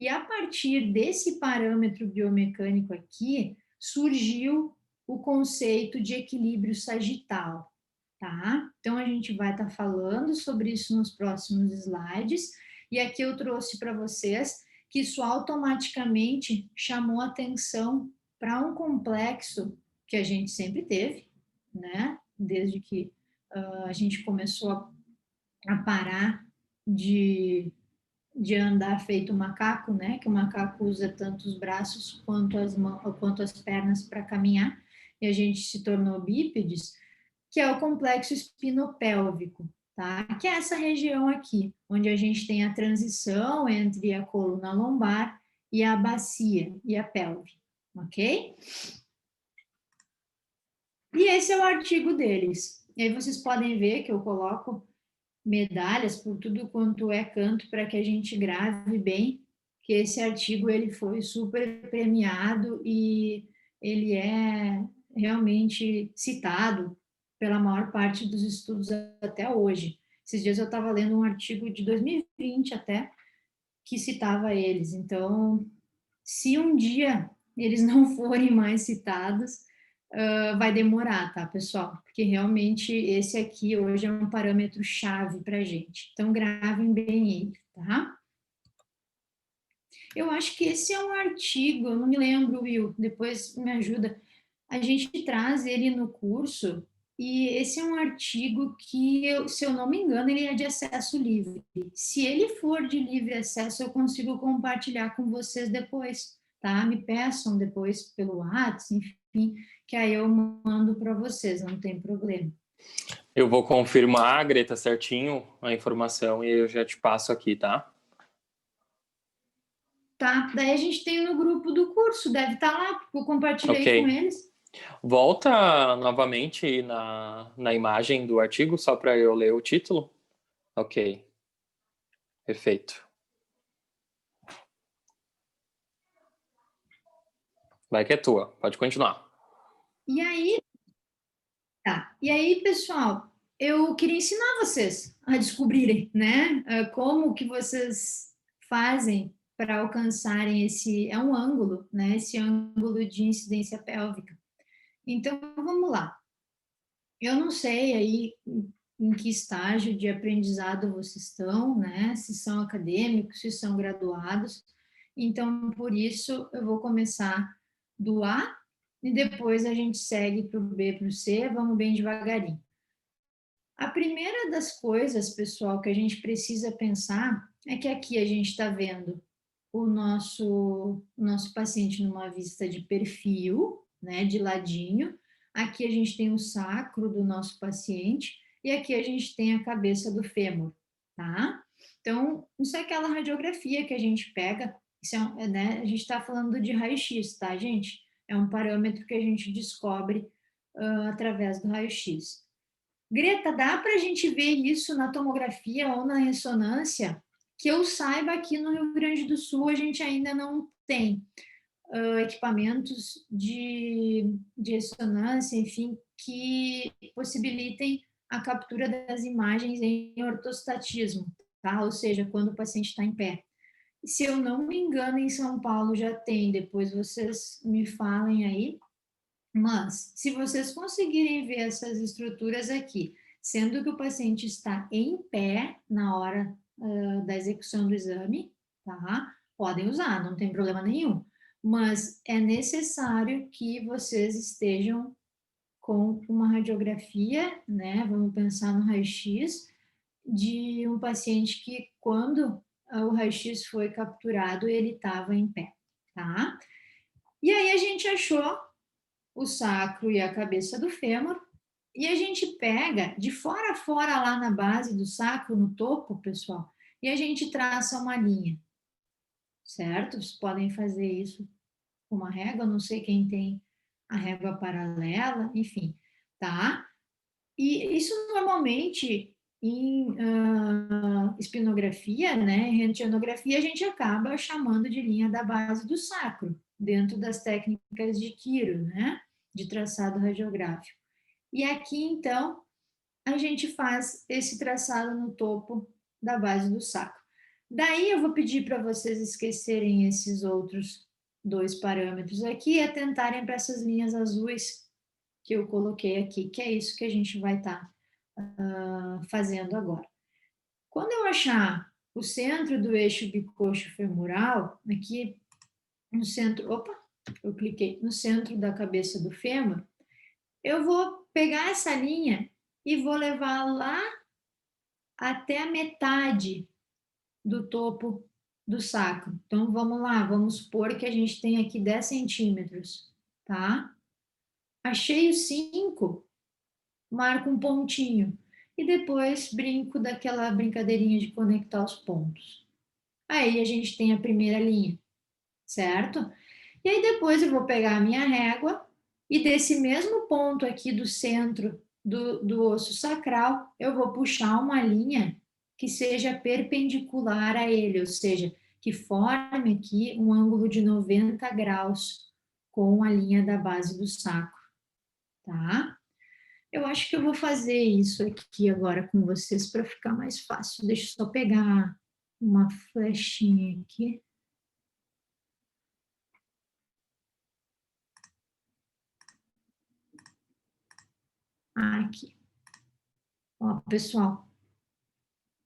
E a partir desse parâmetro biomecânico aqui, surgiu o conceito de equilíbrio sagital, tá? Então, a gente vai estar falando sobre isso nos próximos slides. E aqui eu trouxe para vocês que isso automaticamente chamou atenção para um complexo que a gente sempre teve, né? Desde que a gente começou a parar de andar feito macaco, né? Que o macaco usa tanto os braços quanto as pernas para caminhar, e a gente se tornou bípedes, que é o complexo espinopélvico, tá? Que é essa região aqui, onde a gente tem a transição entre a coluna lombar e a bacia e a pelve, ok? E esse é o artigo deles. E aí vocês podem ver que eu coloco medalhas por tudo quanto é canto para que a gente grave bem, que esse artigo ele foi super premiado e ele é realmente citado pela maior parte dos estudos até hoje. Esses dias eu estava lendo um artigo de 2020 até, que citava eles. Então, se um dia eles não forem mais citados, vai demorar, tá, pessoal? Porque realmente esse aqui hoje é um parâmetro chave para a gente. Então, gravem bem ele, tá? Eu acho que esse é um artigo, eu não me lembro, Will, depois me ajuda. A gente traz ele no curso e esse é um artigo que, se eu não me engano, ele é de acesso livre. Se ele for de livre acesso, eu consigo compartilhar com vocês depois, tá? Me peçam depois pelo WhatsApp, enfim, que aí eu mando para vocês, não tem problema. Eu vou confirmar, Greta, certinho a informação e eu já te passo aqui, tá? Tá, daí a gente tem no grupo do curso, deve estar lá, porque eu compartilhei Ok. com eles. Volta novamente na imagem do artigo, só para eu ler o título. Ok. Perfeito. Vai que é tua, pode continuar. E aí, tá. E aí, pessoal, eu queria ensinar vocês a descobrirem, né, como que vocês fazem para alcançarem esse, é um ângulo, né, esse ângulo de incidência pélvica. Então, vamos lá. Eu não sei aí em que estágio de aprendizado vocês estão, né, se são acadêmicos, se são graduados. Então, por isso, eu vou começar do A e depois a gente segue para o B, para o C, vamos bem devagarinho. A primeira das coisas, pessoal, que a gente precisa pensar é que aqui a gente está vendo o nosso paciente numa vista de perfil, né, de ladinho. Aqui a gente tem o sacro do nosso paciente e aqui a gente tem a cabeça do fêmur, tá? Então, isso é aquela radiografia que a gente pega, isso né, a gente está falando de raio-x, tá, gente? É um parâmetro que a gente descobre através do raio-x. Greta, dá para a gente ver isso na tomografia ou na ressonância? Que eu saiba, aqui no Rio Grande do Sul a gente ainda não tem equipamentos de ressonância, enfim, que possibilitem a captura das imagens em ortostatismo, tá? Ou seja, quando o paciente está em pé. Se eu não me engano, em São Paulo já tem, depois vocês me falem aí. Mas, se vocês conseguirem ver essas estruturas aqui, sendo que o paciente está em pé na hora da execução do exame, tá? Podem usar, não tem problema nenhum. Mas é necessário que vocês estejam com uma radiografia, né? Vamos pensar no raio-x de um paciente que, quando o raio-x foi capturado, ele estava em pé, tá? E aí a gente achou o sacro e a cabeça do fêmur, E a gente pega de fora a fora lá na base do sacro, no topo, pessoal, e a gente traça uma linha, certo? Vocês podem fazer isso com uma régua, não sei quem tem a régua paralela, enfim, tá? E isso normalmente em espinografia, né, em rentgenografia, a gente acaba chamando de linha da base do sacro, dentro das técnicas de Quiro, né, de traçado radiográfico. E aqui, então, a gente faz esse traçado no topo da base do sacro. Daí eu vou pedir para vocês esquecerem esses outros 2 parâmetros aqui e atentarem para essas linhas azuis que eu coloquei aqui, que é isso que a gente vai estar fazendo agora. Quando eu achar o centro do eixo bicoxo femoral, aqui no centro, eu cliquei no centro da cabeça do fêmur, eu vou pegar essa linha e vou levar lá até a metade do topo do sacro. Então, vamos lá, vamos supor que a gente tem aqui 10 centímetros, tá? Achei os 5, marco um pontinho e depois brinco daquela brincadeirinha de conectar os pontos. Aí a gente tem a primeira linha, certo? E aí depois eu vou pegar a minha régua e desse mesmo ponto aqui do centro do osso sacral, eu vou puxar uma linha que seja perpendicular a ele, ou seja, que forme aqui um ângulo de 90 graus com a linha da base do sacro, tá? Eu acho que eu vou fazer isso aqui agora com vocês para ficar mais fácil. Deixa eu só pegar uma flechinha aqui. Aqui. Ó, pessoal,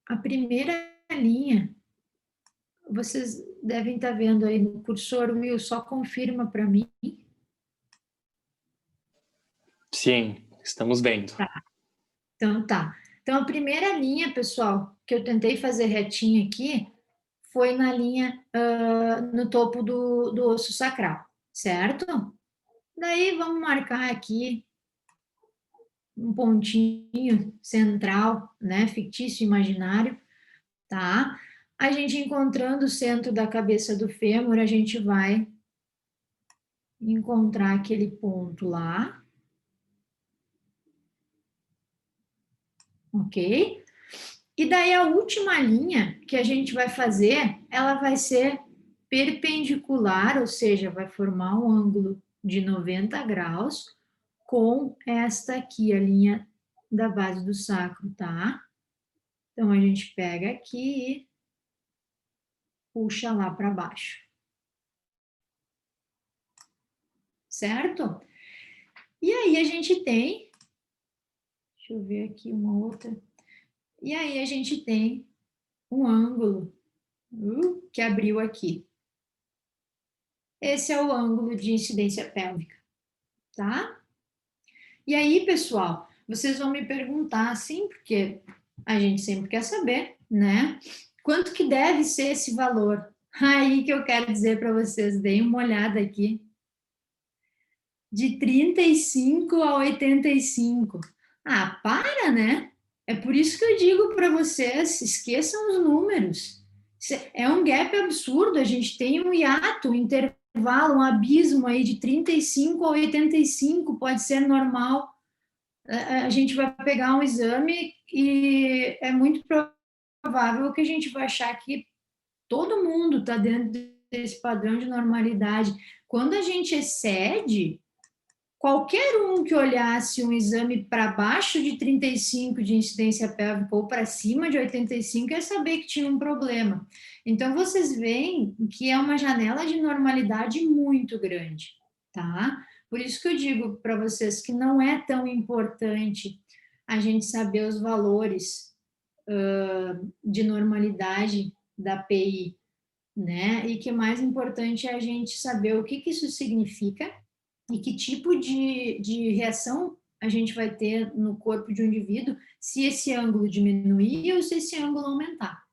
a primeira linha, vocês devem estar vendo aí no cursor, Will, só confirma para mim. Sim, estamos vendo. Tá. Então, tá. Então, a primeira linha, pessoal, que eu tentei fazer retinha aqui, foi na linha, no topo do osso sacral, certo? Daí, vamos marcar aqui um pontinho central, né, fictício imaginário, tá? A gente encontrando o centro da cabeça do fêmur, a gente vai encontrar aquele ponto lá, ok? E daí a última linha que a gente vai fazer, ela vai ser perpendicular, ou seja, vai formar um ângulo de 90 graus com esta aqui, a linha da base do sacro, tá? Então, a gente pega aqui e puxa lá para baixo. Certo? E aí a gente tem, deixa eu ver aqui uma outra. E aí a gente tem um ângulo que abriu aqui. Esse é o ângulo de incidência pélvica, tá? E aí, pessoal, vocês vão me perguntar assim, porque a gente sempre quer saber, né? Quanto que deve ser esse valor? Aí que eu quero dizer para vocês, deem uma olhada aqui. De 35 a 85. Ah, para, né? É por isso que eu digo para vocês, esqueçam os números. É um gap absurdo, a gente tem um hiato, um intervalo, um abismo aí de 35 a 85, pode ser normal. A gente vai pegar um exame e é muito provável que a gente vai achar que todo mundo está dentro desse padrão de normalidade. Quando a gente excede, qualquer um que olhasse um exame para baixo de 35 de incidência pélvica ou para cima de 85 ia saber que tinha um problema. Então, vocês veem que é uma janela de normalidade muito grande, tá? Por isso que eu digo para vocês que não é tão importante a gente saber os valores de normalidade da PI, né? E que mais importante é a gente saber o que isso significa e que tipo de reação a gente vai ter no corpo de um indivíduo se esse ângulo diminuir ou se esse ângulo aumentar,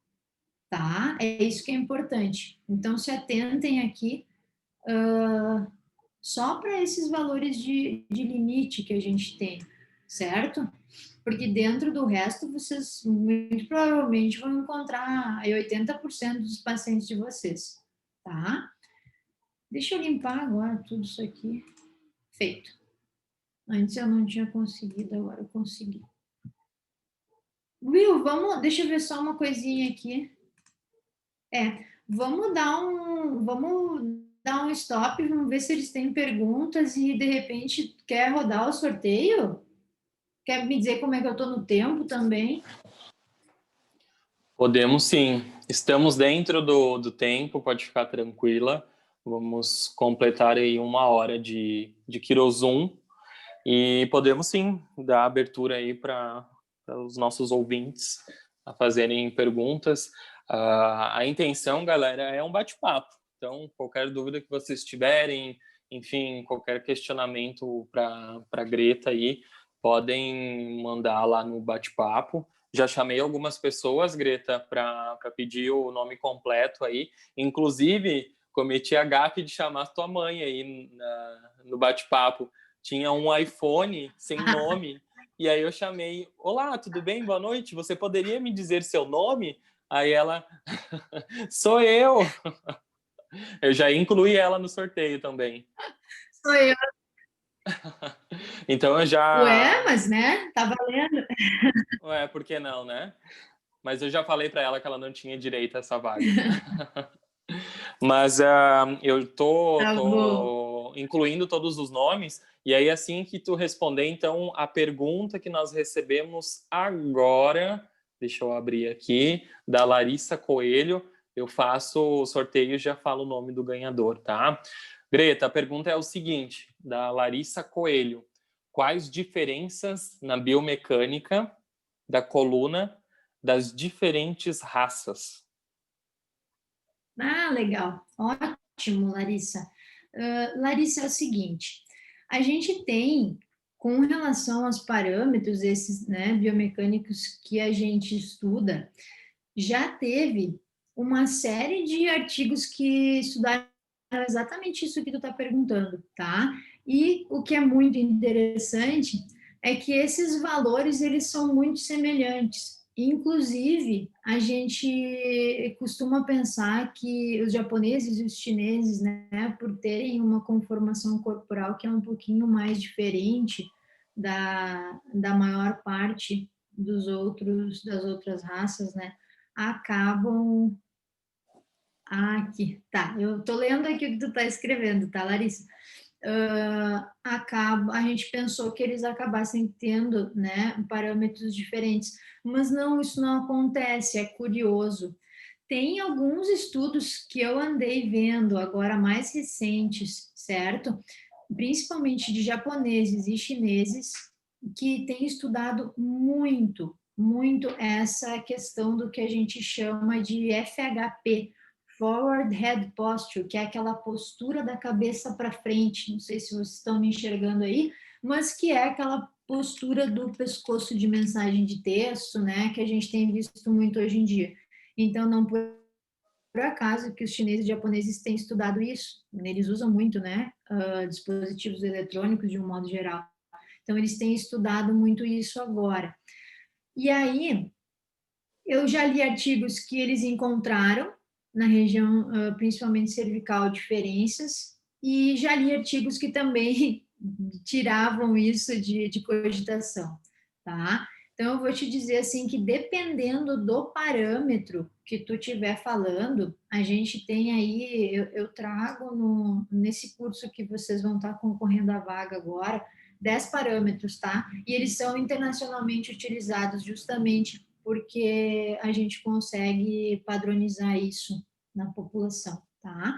tá? É isso que é importante. Então, se atentem aqui só para esses valores de limite que a gente tem. certo? Porque dentro do resto, vocês muito provavelmente vão encontrar aí 80% dos pacientes de vocês, tá? Deixa eu limpar agora tudo isso aqui. Feito. Antes eu não tinha conseguido, agora eu consegui. Will, deixa eu ver só uma coisinha aqui. Vamos dar um stop, vamos ver se eles têm perguntas e de repente quer rodar o sorteio? Quer me dizer como é que eu tô no tempo também? Podemos sim. Estamos dentro do tempo, pode ficar tranquila. Vamos completar aí 1 hora de Kirozum e podemos sim dar abertura aí para os nossos ouvintes a fazerem perguntas. A intenção, galera, é um bate-papo. Então, qualquer dúvida que vocês tiverem, enfim, qualquer questionamento para a Greta aí, podem mandar lá no bate-papo. Já chamei algumas pessoas, Greta, para pedir o nome completo aí. Inclusive, cometi a gafe de chamar tua mãe aí no bate-papo. Tinha um iPhone sem nome. E aí eu chamei, olá, tudo bem? Boa noite. Você poderia me dizer seu nome? Aí ela, sou eu. Eu já incluí ela no sorteio também. Sou eu. Então eu já... Ué, mas né? Tá valendo. Ué, por que não, né? Mas eu já falei para ela que ela não tinha direito a essa vaga. Mas eu Tá bom. tô incluindo todos os nomes, e aí assim que tu responder, então, a pergunta que nós recebemos agora, deixa eu abrir aqui, da Larissa Coelho, eu faço o sorteio e já falo o nome do ganhador, tá? Greta, a pergunta é o seguinte, da Larissa Coelho: quais diferenças na biomecânica da coluna das diferentes raças? Ah, legal. Ótimo, Larissa. Larissa, é o seguinte, a gente tem, com relação aos parâmetros, esses, né, biomecânicos que a gente estuda, já teve uma série de artigos que estudaram exatamente isso que tu está perguntando, tá? E o que é muito interessante é que esses valores, eles são muito semelhantes. Inclusive, a gente costuma pensar que os japoneses e os chineses, né, por terem uma conformação corporal que é um pouquinho mais diferente da maior parte das outras raças, né, acabam... aqui, tá. Eu tô lendo aqui o que tu tá escrevendo, tá, Larissa? A gente pensou que eles acabassem tendo, né, parâmetros diferentes, mas não, isso não acontece, é curioso. Tem alguns estudos que eu andei vendo agora mais recentes, certo? Principalmente de japoneses e chineses, que têm estudado muito, muito essa questão do que a gente chama de FHP, Forward Head Posture, que é aquela postura da cabeça para frente, não sei se vocês estão me enxergando aí, mas que é aquela postura do pescoço de mensagem de texto, né, que a gente tem visto muito hoje em dia. Então, não por acaso que os chineses e japoneses têm estudado isso, eles usam muito, né, dispositivos eletrônicos de um modo geral. Então, eles têm estudado muito isso agora. E aí, eu já li artigos que eles encontraram na região, principalmente cervical, diferenças, e já li artigos que também tiravam isso de cogitação, tá? Então, eu vou te dizer assim que dependendo do parâmetro que tu estiver falando, a gente tem aí, eu trago nesse curso que vocês vão estar concorrendo à vaga agora, 10 parâmetros, tá? E eles são internacionalmente utilizados justamente porque a gente consegue padronizar isso na população, tá?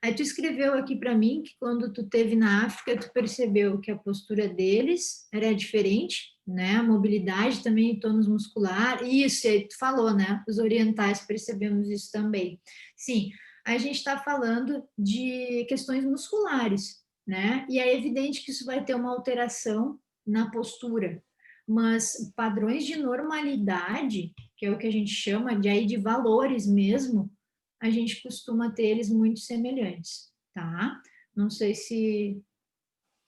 Aí tu escreveu aqui para mim que quando tu teve na África, tu percebeu que a postura deles era diferente, né? A mobilidade também, tônus muscular, isso, aí tu falou, né? Os orientais percebemos isso também. Sim, a gente está falando de questões musculares, né? E é evidente que isso vai ter uma alteração na postura, mas padrões de normalidade, que é o que a gente chama de aí de valores mesmo, a gente costuma ter eles muito semelhantes, tá? Não sei se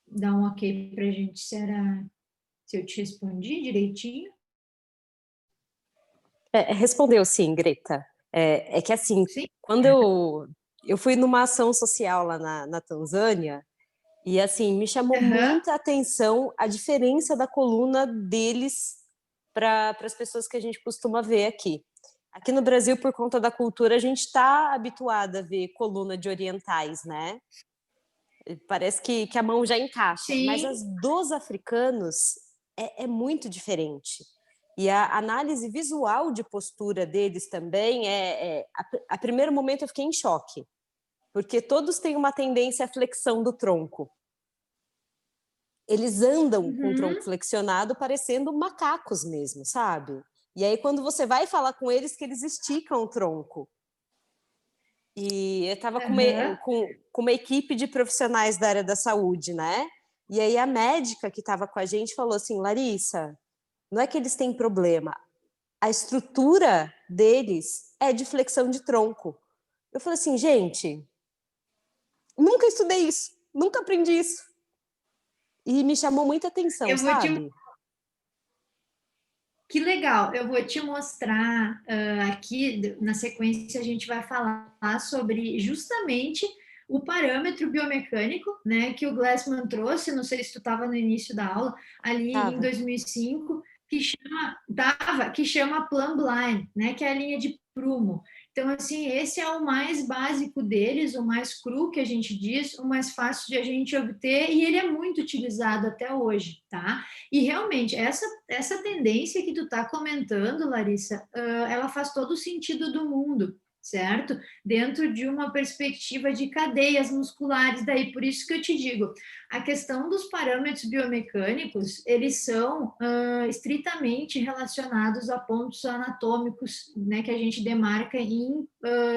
dá um ok pra gente, se era Se eu te respondi direitinho. Respondeu sim, Greta. É que assim, Sim. quando eu fui numa ação social lá na Tanzânia, e assim, me chamou muita atenção a diferença da coluna deles para as pessoas que a gente costuma ver aqui. Aqui no Brasil, por conta da cultura, a gente está habituada a ver coluna de orientais, né? Parece que a mão já encaixa, Sim. mas as dos africanos é muito diferente. E a análise visual de postura deles também a primeiro momento eu fiquei em choque, porque todos têm uma tendência à flexão do tronco. Eles andam com o tronco flexionado, parecendo macacos mesmo, sabe? E aí, quando você vai falar com eles, que eles esticam o tronco. E eu estava com uma equipe de profissionais da área da saúde, né? E aí a médica que estava com a gente falou assim, Larissa, não é que eles têm problema, a estrutura deles é de flexão de tronco. Eu falei assim, gente, nunca estudei isso, nunca aprendi isso. E me chamou muita atenção, sabe? Que legal, eu vou te mostrar aqui, na sequência a gente vai falar sobre justamente o parâmetro biomecânico, né, que o Glassman trouxe, não sei se tu estava no início da aula, ali em 2005, que chama Plumb Line, né, que é a linha de prumo. Então, assim, esse é o mais básico deles, o mais cru que a gente diz, o mais fácil de a gente obter, e ele é muito utilizado até hoje, tá? E realmente, essa tendência que tu tá comentando, Larissa, ela faz todo o sentido do mundo, certo? Dentro de uma perspectiva de cadeias musculares, daí por isso que eu te digo, a questão dos parâmetros biomecânicos, eles são estritamente relacionados a pontos anatômicos, né, que a gente demarca em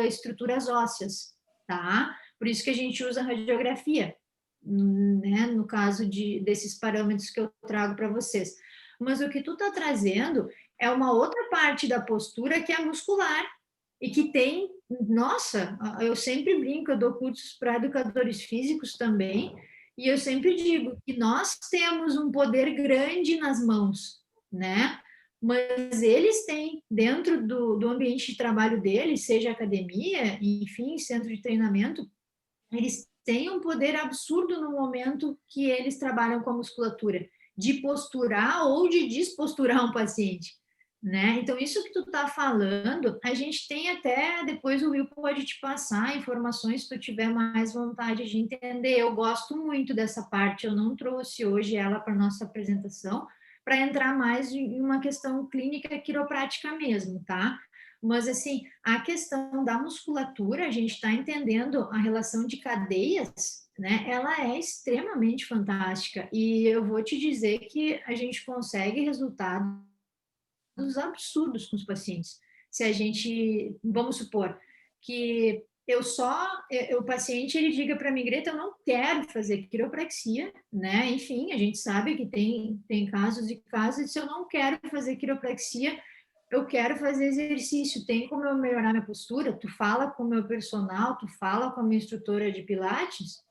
estruturas ósseas, tá? Por isso que a gente usa radiografia, né, no caso desses parâmetros que eu trago para vocês. Mas o que tu está trazendo é uma outra parte da postura que é muscular, e que tem, nossa, eu sempre brinco, eu dou cursos para educadores físicos também, e eu sempre digo que nós temos um poder grande nas mãos, né? Mas eles têm, dentro do ambiente de trabalho deles, seja academia, enfim, centro de treinamento, eles têm um poder absurdo no momento que eles trabalham com a musculatura, de posturar ou de desposturar um paciente, né? Então, isso que tu tá falando, a gente tem até, depois o Will pode te passar informações se tu tiver mais vontade de entender. Eu gosto muito dessa parte, eu não trouxe hoje ela para nossa apresentação, para entrar mais em uma questão clínica quiroprática mesmo, tá? Mas, assim, a questão da musculatura, a gente está entendendo a relação de cadeias, né? Ela é extremamente fantástica. E eu vou te dizer que a gente consegue resultados absurdos com os pacientes. Se a gente, vamos supor, que o paciente ele diga para mim, Greta, eu não quero fazer quiropraxia, né? Enfim, a gente sabe que tem casos e casos, e se eu não quero fazer quiropraxia, eu quero fazer exercício, tem como eu melhorar minha postura? Tu fala com o meu personal, tu fala com a minha instrutora de pilates?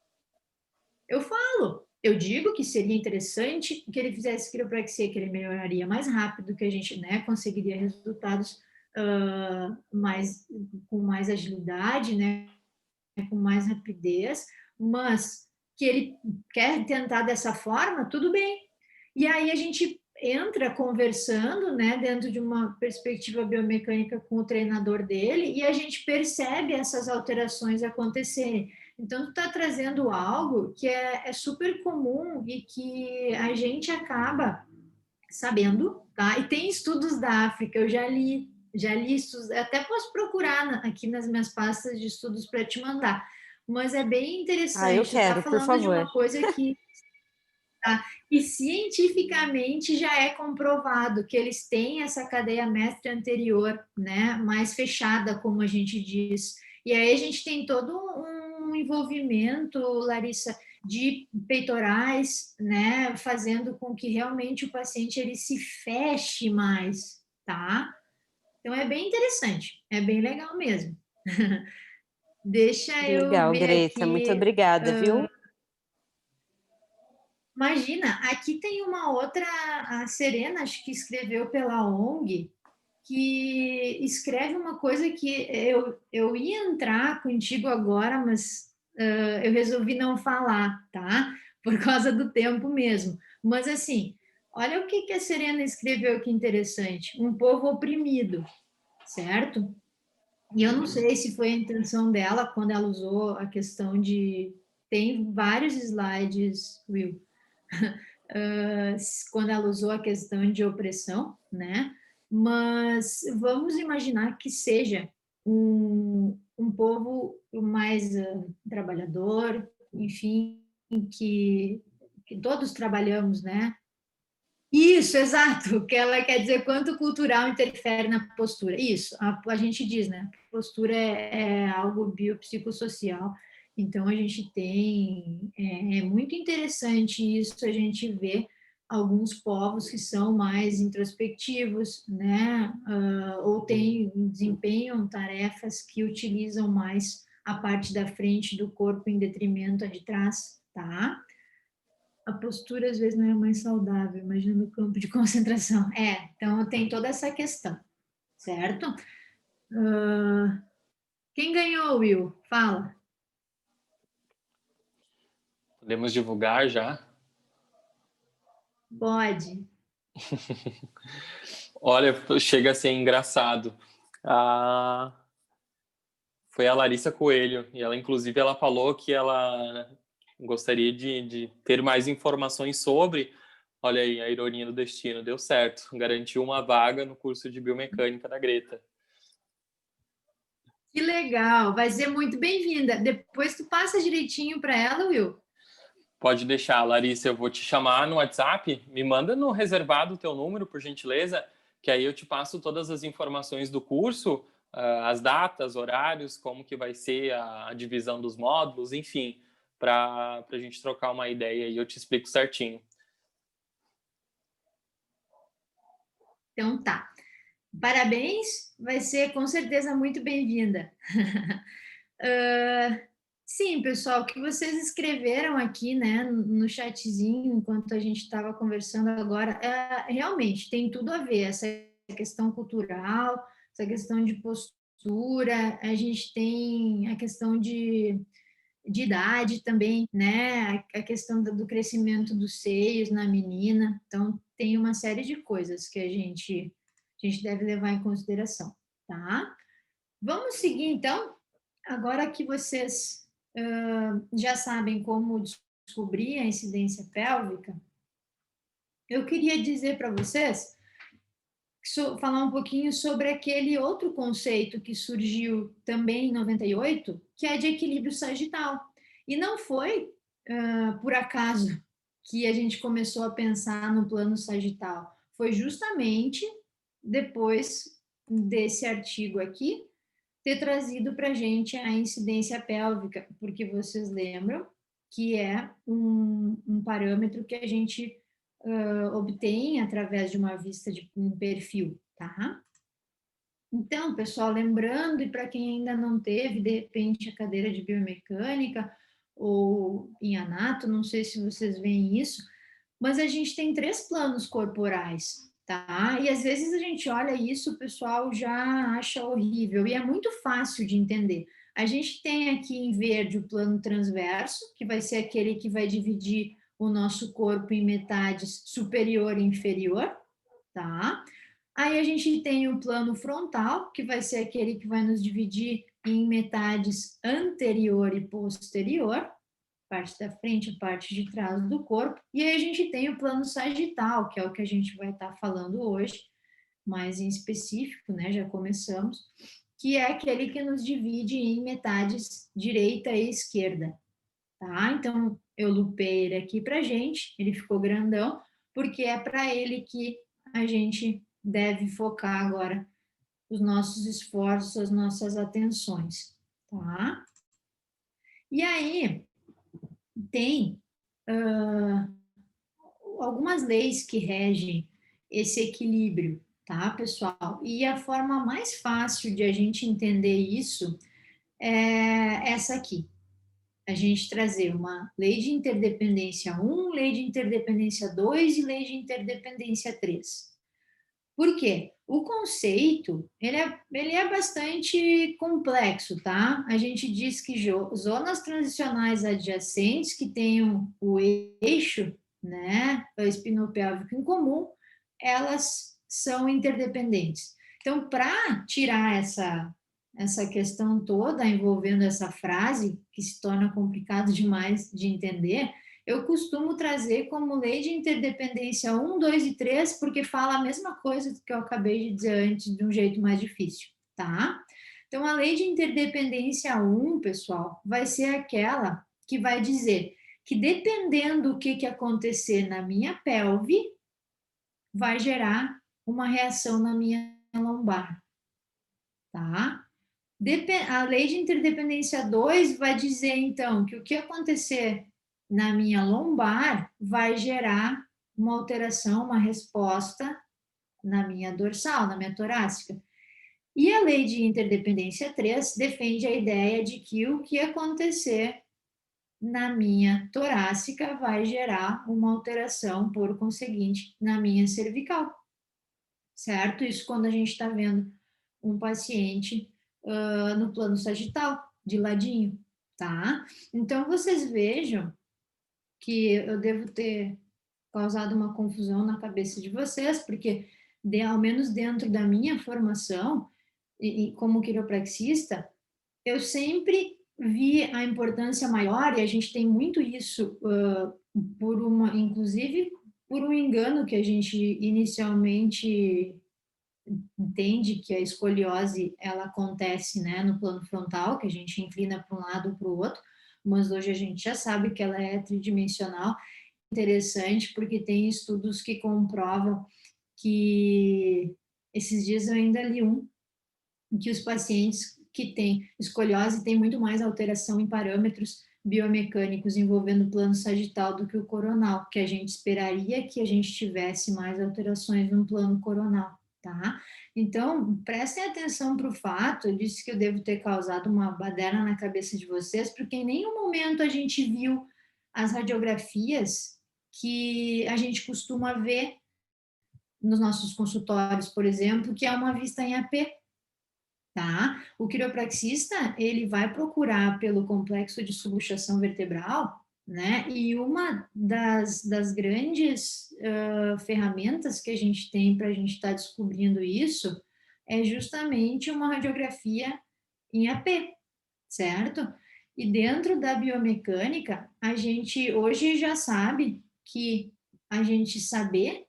Eu falo, eu digo que seria interessante que ele fizesse quiropraxia, que ele melhoraria mais rápido, que a gente, né, conseguiria resultados com mais agilidade, né, com mais rapidez, mas que ele quer tentar dessa forma, tudo bem. E aí a gente entra conversando, né, dentro de uma perspectiva biomecânica com o treinador dele, e a gente percebe essas alterações acontecerem. Então, tu está trazendo algo que é super comum e que a gente acaba sabendo, tá? E tem estudos da África, eu já li estudos, até posso procurar aqui nas minhas pastas de estudos para te mandar, mas é bem interessante. Eu quero, tu tá por falando de favor. uma coisa que cientificamente já é comprovado que eles têm essa cadeia mestre anterior, né, mais fechada, como a gente diz. E aí a gente tem todo um envolvimento, Larissa, de peitorais, né, fazendo com que realmente o paciente ele se feche mais, tá? Então é bem interessante, é bem legal mesmo. Deixa eu Legal, ver Greta, muito aqui. obrigada, viu? Imagina, aqui tem uma outra, a Serena, acho que escreveu pela ONG, que escreve uma coisa que eu ia entrar contigo agora, mas eu resolvi não falar, tá? Por causa do tempo mesmo. Mas assim, olha o que a Serena escreveu aqui interessante. Um povo oprimido, certo? E eu não sei se foi a intenção dela quando ela usou a questão de... Tem vários slides, Will, quando ela usou a questão de opressão, né? Mas vamos imaginar que seja um povo mais trabalhador, enfim, que todos trabalhamos, né? Isso, exato, que ela quer dizer quanto cultural interfere na postura. Isso, a gente diz, né? Postura é algo biopsicossocial. Então, a gente tem... É muito interessante isso, a gente vê alguns povos que são mais introspectivos, né? Ou desempenham tarefas que utilizam mais a parte da frente do corpo em detrimento a de trás, tá? A postura às vezes não é mais saudável, imagina no campo de concentração. Então tem toda essa questão, certo? Quem ganhou, Will? Fala. Podemos divulgar já? Pode. Olha, chega a ser engraçado. Foi a Larissa Coelho, e ela, inclusive, ela falou que ela gostaria de ter mais informações sobre... Olha aí, a ironia do destino, deu certo. Garantiu uma vaga no curso de biomecânica da Greta. Que legal, vai ser muito bem-vinda. Depois tu passa direitinho para ela, Will. Pode deixar, Larissa, eu vou te chamar no WhatsApp, me manda no reservado o teu número, por gentileza, que aí eu te passo todas as informações do curso, as datas, horários, como que vai ser a divisão dos módulos, enfim, para a gente trocar uma ideia e eu te explico certinho. Então tá. Parabéns, vai ser com certeza muito bem-vinda. Sim, pessoal, o que vocês escreveram aqui, né, no chatzinho, enquanto a gente estava conversando agora, realmente tem tudo a ver, essa questão cultural, essa questão de postura, a gente tem a questão de idade também, né, a questão do crescimento dos seios na menina, então tem uma série de coisas que a gente deve levar em consideração, tá? Vamos seguir, então, agora que vocês já sabem como descobrir a incidência pélvica, eu queria dizer para vocês, falar um pouquinho sobre aquele outro conceito que surgiu também em 98, que é de equilíbrio sagital. E não foi por acaso que a gente começou a pensar no plano sagital. Foi justamente depois desse artigo aqui, ter trazido para a gente a incidência pélvica, porque vocês lembram que é um parâmetro que a gente obtém através de uma vista de um perfil, tá? Então, pessoal, lembrando, e para quem ainda não teve, de repente, a cadeira de biomecânica ou em anato, não sei se vocês veem isso, mas a gente tem 3 planos corporais, tá? E às vezes a gente olha isso, o pessoal já acha horrível, e é muito fácil de entender. A gente tem aqui em verde o plano transverso, que vai ser aquele que vai dividir o nosso corpo em metades superior e inferior, tá? Aí a gente tem o plano frontal, que vai ser aquele que vai nos dividir em metades anterior e posterior, parte da frente e parte de trás do corpo. E aí a gente tem o plano sagital, que é o que a gente vai estar falando hoje, mais em específico, né? Já começamos, que é aquele que nos divide em metades direita e esquerda, tá? Então, eu lupei ele aqui pra gente, ele ficou grandão, porque é para ele que a gente deve focar agora os nossos esforços, as nossas atenções, tá? E aí, tem algumas leis que regem esse equilíbrio, tá, pessoal? E a forma mais fácil de a gente entender isso é essa aqui. a gente trazer uma lei de interdependência 1, lei de interdependência 2 e lei de interdependência 3. Por quê? O conceito, ele é bastante complexo, tá? A gente diz que zonas transicionais adjacentes que tenham o eixo, né, espinopélvico em comum, elas são interdependentes. Então, para tirar essa questão toda envolvendo essa frase, que se torna complicado demais de entender, eu costumo trazer como lei de interdependência 1, 2 e 3, porque fala a mesma coisa que eu acabei de dizer antes, de um jeito mais difícil, tá? Então, a lei de interdependência 1, pessoal, vai ser aquela que vai dizer que dependendo do que acontecer na minha pelve, vai gerar uma reação na minha lombar, tá? A lei de interdependência 2 vai dizer, então, que o que acontecer na minha lombar vai gerar uma alteração, uma resposta na minha dorsal, na minha torácica. E a lei de interdependência 3 defende a ideia de que o que acontecer na minha torácica vai gerar uma alteração, por conseguinte, na minha cervical, certo? Isso quando a gente está vendo um paciente no plano sagital, de ladinho, tá? Então, vocês vejam que eu devo ter causado uma confusão na cabeça de vocês, porque, ao menos dentro da minha formação, e como quiropraxista, eu sempre vi a importância maior, e a gente tem muito isso, inclusive, por um engano que a gente inicialmente entende que a escoliose ela acontece, né, no plano frontal, que a gente inclina para um lado ou para o outro, mas hoje a gente já sabe que ela é tridimensional. Interessante porque tem estudos que comprovam que esses dias eu ainda li que os pacientes que têm escoliose têm muito mais alteração em parâmetros biomecânicos envolvendo o plano sagital do que o coronal, que a gente esperaria que a gente tivesse mais alterações no plano coronal, tá? Então, prestem atenção para o fato, eu disse que eu devo ter causado uma baderna na cabeça de vocês, porque em nenhum momento a gente viu as radiografias que a gente costuma ver nos nossos consultórios, por exemplo, que é uma vista em AP, tá? O quiropraxista, ele vai procurar pelo complexo de subluxação vertebral, né? E uma das grandes ferramentas que a gente tem para a gente estar descobrindo isso é justamente uma radiografia em AP, certo? E dentro da biomecânica, a gente hoje já sabe que a gente saber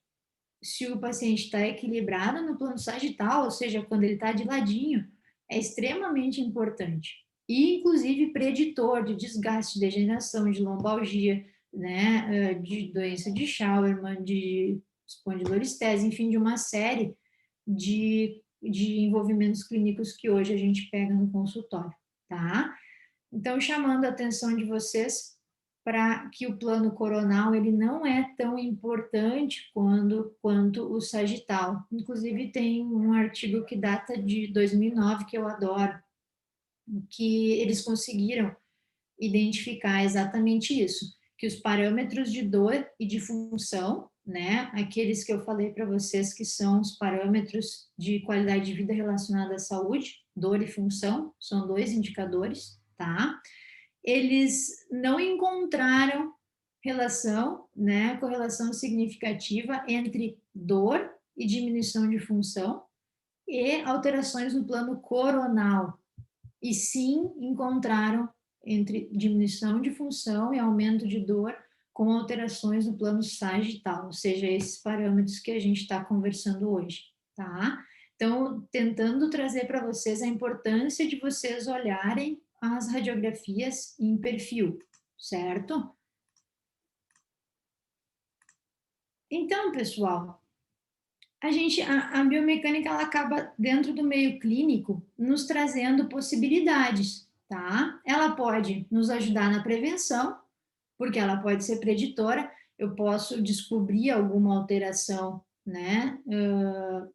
se o paciente está equilibrado no plano sagital, ou seja, quando ele está de ladinho, é extremamente importante. E, inclusive, preditor de desgaste, de degeneração, de lombalgia, né, de doença de Schauermann, de espondiloristese, enfim, de uma série de envolvimentos clínicos que hoje a gente pega no consultório, tá? Então, chamando a atenção de vocês para que o plano coronal ele não é tão importante quanto o sagital. Inclusive, tem um artigo que data de 2009, que eu adoro, que eles conseguiram identificar exatamente isso, que os parâmetros de dor e de função, né, aqueles que eu falei para vocês que são os parâmetros de qualidade de vida relacionada à saúde, dor e função, são 2 indicadores, tá? Eles não encontraram relação, né, correlação significativa entre dor e diminuição de função e alterações no plano coronal. E sim encontraram entre diminuição de função e aumento de dor com alterações no plano sagital, ou seja, esses parâmetros que a gente está conversando hoje, tá? Então, tentando trazer para vocês a importância de vocês olharem as radiografias em perfil, certo? Então, pessoal, a biomecânica ela acaba dentro do meio clínico nos trazendo possibilidades, tá? Ela pode nos ajudar na prevenção, porque ela pode ser preditora, eu posso descobrir alguma alteração, né,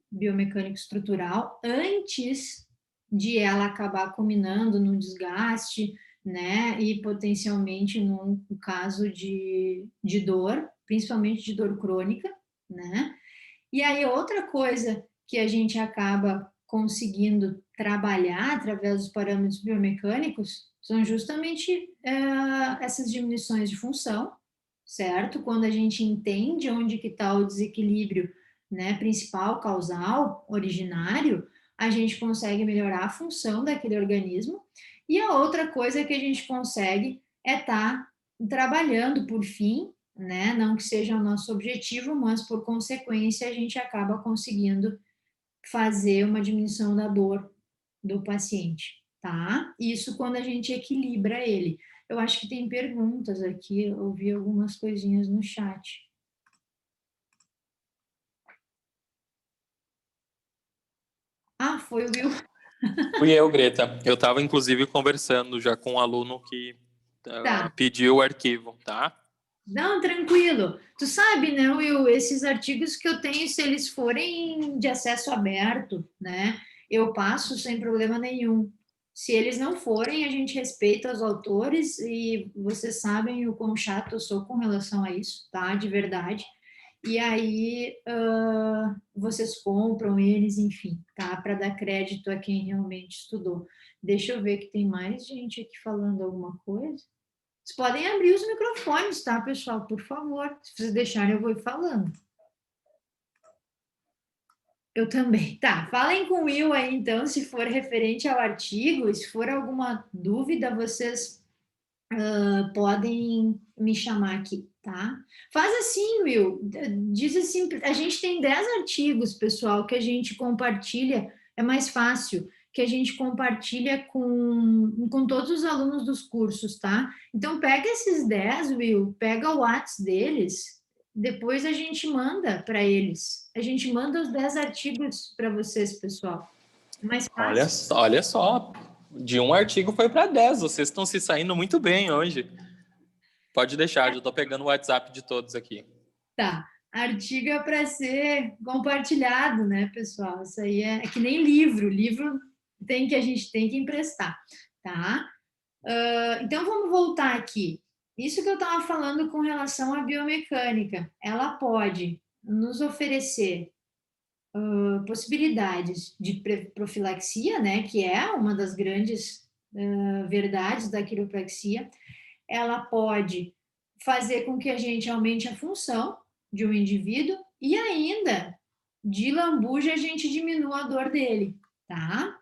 biomecânico-estrutural antes de ela acabar culminando no desgaste, né? E potencialmente num caso de dor, principalmente de dor crônica, né? E aí outra coisa que a gente acaba conseguindo trabalhar através dos parâmetros biomecânicos são justamente essas diminuições de função, certo? Quando a gente entende onde que está o desequilíbrio, né, principal, causal, originário, a gente consegue melhorar a função daquele organismo. E a outra coisa que a gente consegue é estar trabalhando, por fim, né, não que seja o nosso objetivo, mas por consequência a gente acaba conseguindo fazer uma diminuição da dor do paciente, tá? Isso quando a gente equilibra ele. Eu acho que tem perguntas aqui, eu vi algumas coisinhas no chat. Ah, foi o Will. Fui eu, Greta. Eu estava, inclusive, conversando já com um aluno que Tá. pediu o arquivo, tá? Não, tranquilo. Tu sabe, né, Will, esses artigos que eu tenho, se eles forem de acesso aberto, né, eu passo sem problema nenhum. Se eles não forem, a gente respeita os autores e vocês sabem o quão chato eu sou com relação a isso, tá? De verdade. E aí, vocês compram eles, enfim, tá? Para dar crédito a quem realmente estudou. Deixa eu ver que tem mais gente aqui falando alguma coisa. Vocês podem abrir os microfones, tá, pessoal? Por favor. Se vocês deixarem, eu vou ir falando. Eu também. Tá, falem com o Will aí, então, se for referente ao artigo, e se for alguma dúvida, vocês podem me chamar aqui, tá? Faz assim, Will, diz assim, a gente tem 10 artigos, pessoal, que a gente compartilha, é mais fácil, que a gente compartilha com todos os alunos dos cursos, tá? Então, pega esses 10, Will, pega o WhatsApp deles, depois a gente manda para eles. A gente manda os 10 artigos para vocês, pessoal. É mais fácil. Olha só, de um artigo foi para 10. Vocês estão se saindo muito bem hoje. Pode deixar, eu estou pegando o WhatsApp de todos aqui. Tá. Artigo é para ser compartilhado, né, pessoal? Isso aí é que nem livro. Livro a gente tem que emprestar, tá? Então, vamos voltar aqui. Isso que eu estava falando com relação à biomecânica, ela pode nos oferecer possibilidades de profilaxia, né, que é uma das grandes verdades da quiropraxia. Ela pode fazer com que a gente aumente a função de um indivíduo e ainda, de lambuja, a gente diminua a dor dele, tá?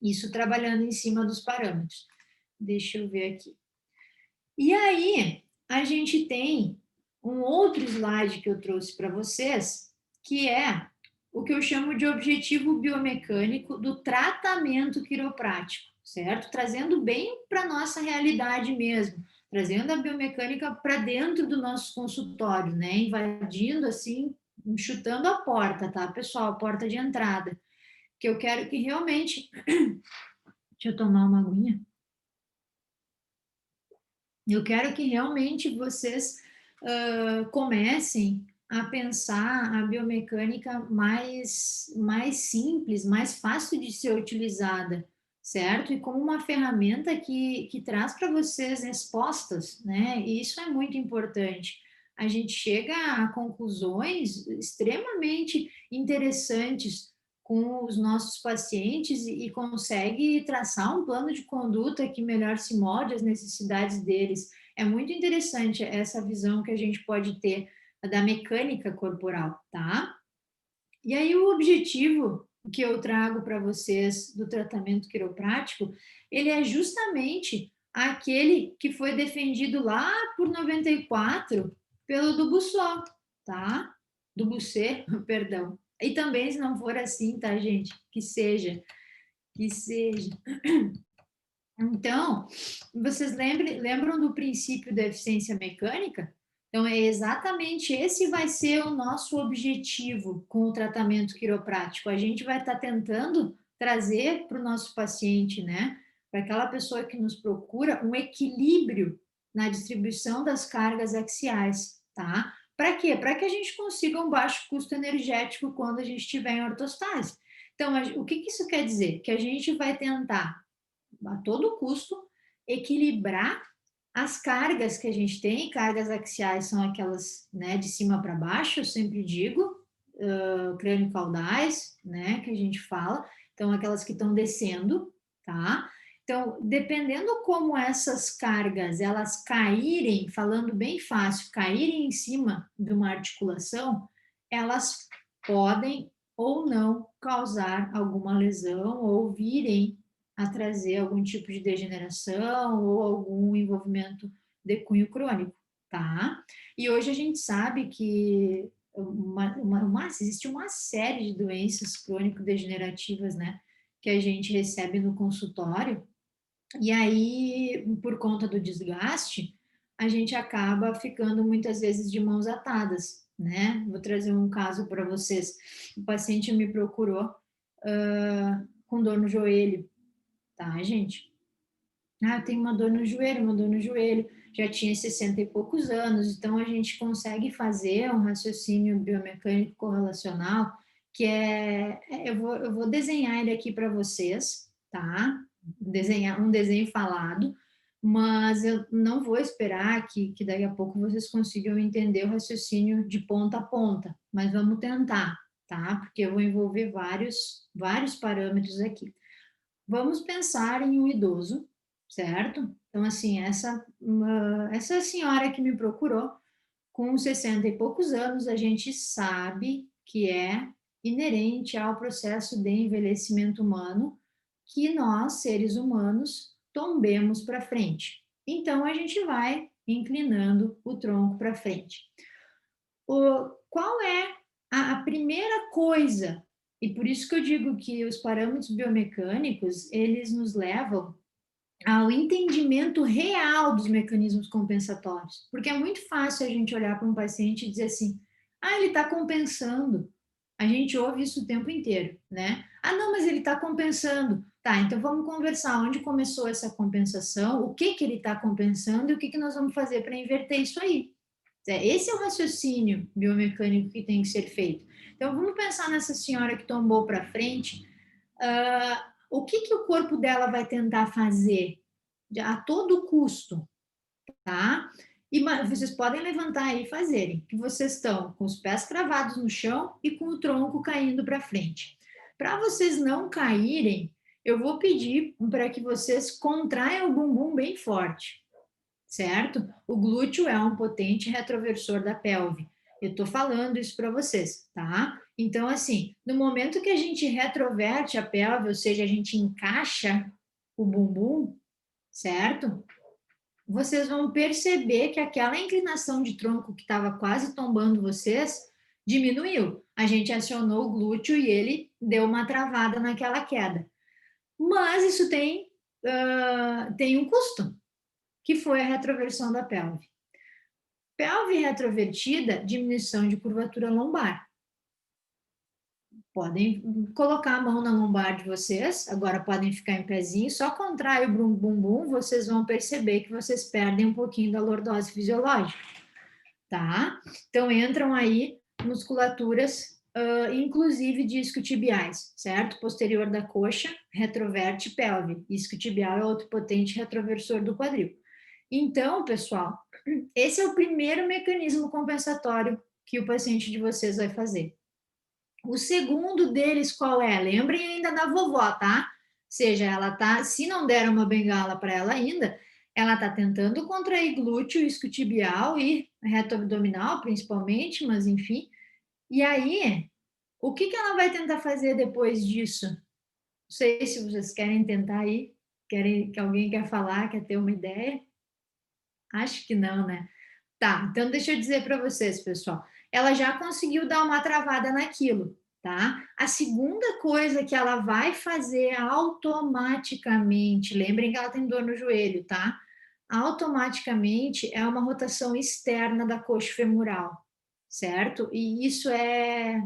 Isso trabalhando em cima dos parâmetros. Deixa eu ver aqui. E aí, a gente tem um outro slide que eu trouxe para vocês, que é o que eu chamo de objetivo biomecânico do tratamento quiroprático, certo? Trazendo bem para a nossa realidade mesmo, trazendo a biomecânica para dentro do nosso consultório, né? Invadindo assim, chutando a porta, tá, pessoal? A porta de entrada. Que eu quero que realmente. Deixa eu tomar uma aguinha. Eu quero que realmente vocês comecem a pensar a biomecânica mais simples, mais fácil de ser utilizada, certo? E como uma ferramenta que traz para vocês respostas, né? E isso é muito importante. A gente chega a conclusões extremamente interessantes com os nossos pacientes e consegue traçar um plano de conduta que melhor se molde às necessidades deles. É muito interessante essa visão que a gente pode ter da mecânica corporal, tá? E aí o objetivo que eu trago para vocês do tratamento quiroprático, ele é justamente aquele que foi defendido lá por 94 pelo Dubussol, tá? Dubussé, perdão. E também, se não for assim, tá, gente? Que seja. Então, vocês lembram do princípio da eficiência mecânica? Então, é exatamente esse vai ser o nosso objetivo com o tratamento quiroprático. A gente vai estar tentando trazer para o nosso paciente, né? Para aquela pessoa que nos procura, um equilíbrio na distribuição das cargas axiais, tá? Para quê? Para que a gente consiga um baixo custo energético quando a gente estiver em ortostase. Então, o que isso quer dizer? Que a gente vai tentar, a todo custo, equilibrar as cargas que a gente tem. Cargas axiais são aquelas, né, de cima para baixo, eu sempre digo, crânio-caudais, né, que a gente fala, então aquelas que estão descendo, tá? Então, dependendo como essas cargas, elas caírem, falando bem fácil, caírem em cima de uma articulação, elas podem ou não causar alguma lesão ou virem a trazer algum tipo de degeneração ou algum envolvimento de cunho crônico, tá? E hoje a gente sabe que existe uma série de doenças crônico-degenerativas, né, que a gente recebe no consultório, e aí, por conta do desgaste, a gente acaba ficando muitas vezes de mãos atadas, né? Vou trazer um caso para vocês. O paciente me procurou com dor no joelho, tá, gente? Ah, eu tenho uma dor no joelho, já tinha 60 e poucos anos, então a gente consegue fazer um raciocínio biomecânico correlacional, que eu vou desenhar ele aqui para vocês, tá? Desenhar um desenho falado, mas eu não vou esperar que daqui a pouco vocês consigam entender o raciocínio de ponta a ponta, mas vamos tentar, tá? Porque eu vou envolver vários parâmetros aqui. Vamos pensar em um idoso, certo? Então, assim, essa senhora que me procurou, com 60 e poucos anos, a gente sabe que é inerente ao processo de envelhecimento humano que nós, seres humanos, tombemos para frente. Então, a gente vai inclinando o tronco para frente. Qual é a primeira coisa? E por isso que eu digo que os parâmetros biomecânicos, eles nos levam ao entendimento real dos mecanismos compensatórios. Porque é muito fácil a gente olhar para um paciente e dizer assim, ah, ele está compensando. A gente ouve isso o tempo inteiro, né? Ah, não, mas ele está compensando. Tá, então vamos conversar onde começou essa compensação, o que ele está compensando e o que nós vamos fazer para inverter isso aí. Esse é o raciocínio biomecânico que tem que ser feito. Então, vamos pensar nessa senhora que tombou para frente. O que o corpo dela vai tentar fazer a todo custo, tá? E vocês podem levantar aí e fazerem, que vocês estão com os pés cravados no chão e com o tronco caindo para frente. Para vocês não caírem, eu vou pedir para que vocês contraiam o bumbum bem forte, certo? O glúteo é um potente retroversor da pelve. Eu estou falando isso para vocês, tá? Então, assim, no momento que a gente retroverte a pelve, ou seja, a gente encaixa o bumbum, certo? Vocês vão perceber que aquela inclinação de tronco que estava quase tombando vocês diminuiu. A gente acionou o glúteo e ele deu uma travada naquela queda. Mas isso tem um custo, que foi a retroversão da pelve. Pelve retrovertida, diminuição de curvatura lombar. Podem colocar a mão na lombar de vocês, agora podem ficar em pezinho, só contrai o bumbum, vocês vão perceber que vocês perdem um pouquinho da lordose fisiológica, tá? Então, entram aí musculaturas, inclusive disco-tibiais, certo? Posterior da coxa, retroverte pelve. Isquiotibial é outro potente retroversor do quadril. Então, pessoal, esse é o primeiro mecanismo compensatório que o paciente de vocês vai fazer. O segundo deles qual é? Lembrem ainda da vovó, tá? Ou seja, ela tá, se não der uma bengala para ela ainda, ela tá tentando contrair glúteo, isquiotibial e reto abdominal, principalmente, mas enfim. E aí, o que ela vai tentar fazer depois disso? Não sei se vocês querem tentar aí, que alguém quer falar, quer ter uma ideia. Acho que não, né? Tá, então deixa eu dizer para vocês, pessoal. Ela já conseguiu dar uma travada naquilo, tá? A segunda coisa que ela vai fazer automaticamente, lembrem que ela tem dor no joelho, tá? Automaticamente é uma rotação externa da coxa femoral, certo? E isso é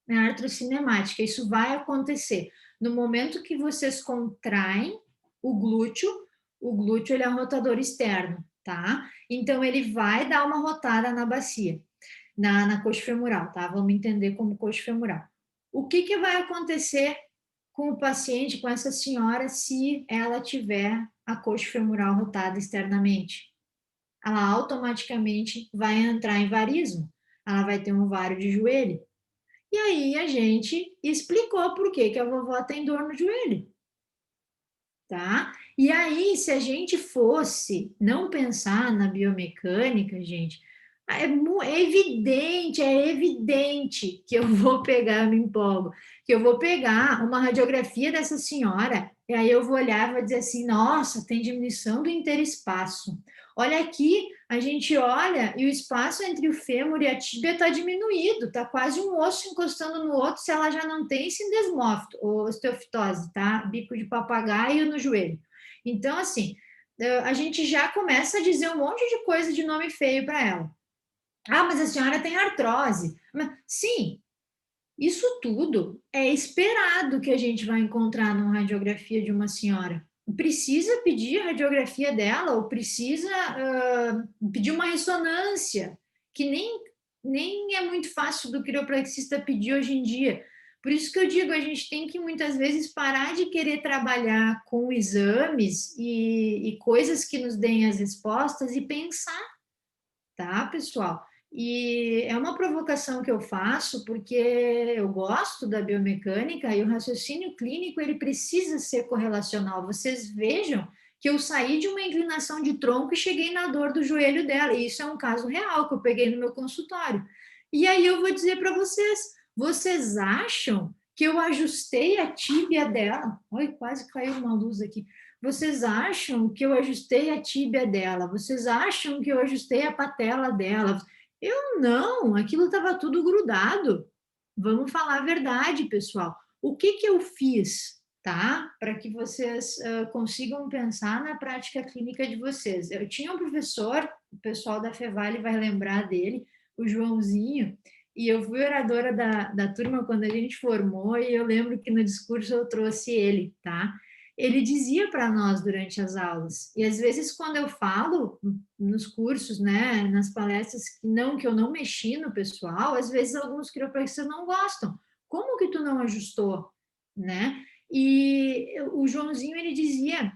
artrocinemática, isso vai acontecer. No momento que vocês contraem o glúteo ele é um rotador externo, tá? Então, ele vai dar uma rotada na bacia, na coxa femoral, tá? Vamos entender como coxa femoral. O que vai acontecer com o paciente, com essa senhora, se ela tiver a coxa femoral rotada externamente? Ela automaticamente vai entrar em varismo. Ela vai ter um ovário de joelho. E aí a gente explicou por que a vovó tem dor no joelho. Tá? E aí, se a gente fosse não pensar na biomecânica, gente, é evidente que eu vou pegar, eu me empolgo, que eu vou pegar uma radiografia dessa senhora, e aí eu vou olhar e vou dizer assim, nossa, tem diminuição do interespaço. Olha aqui, a gente olha e o espaço entre o fêmur e a tíbia está diminuído, está quase um osso encostando no outro, se ela já não tem sindesmófito, ou osteofitose, tá? Bico de papagaio no joelho. Então, assim, a gente já começa a dizer um monte de coisa de nome feio para ela. Ah, mas a senhora tem artrose. Sim, isso tudo é esperado que a gente vai encontrar numa radiografia de uma senhora. Precisa pedir a radiografia dela ou precisa pedir uma ressonância, que nem é muito fácil do quiropraxista pedir hoje em dia. Por isso que eu digo, a gente tem que muitas vezes parar de querer trabalhar com exames e coisas que nos deem as respostas e pensar, tá, pessoal? E é uma provocação que eu faço porque eu gosto da biomecânica e o raciocínio clínico ele precisa ser correlacional. Vocês vejam que eu saí de uma inclinação de tronco e cheguei na dor do joelho dela. E isso é um caso real que eu peguei no meu consultório. E aí eu vou dizer para vocês, vocês acham que eu ajustei a tíbia dela? Oi, quase caiu uma luz aqui. Vocês acham que eu ajustei a tíbia dela? Vocês acham que eu ajustei a patela dela? Eu não, aquilo estava tudo grudado. Vamos falar a verdade, pessoal. O que eu fiz, tá? Para que vocês consigam pensar na prática clínica de vocês. Eu tinha um professor, o pessoal da Fevale vai lembrar dele, o Joãozinho, e eu fui oradora da turma quando a gente formou, e eu lembro que no discurso eu trouxe ele, tá? Ele dizia para nós durante as aulas, e às vezes quando eu falo nos cursos, né, nas palestras, que eu não mexi no pessoal, às vezes alguns quiropraxistas não gostam. Como que tu não ajustou, né? E o Joãozinho, ele dizia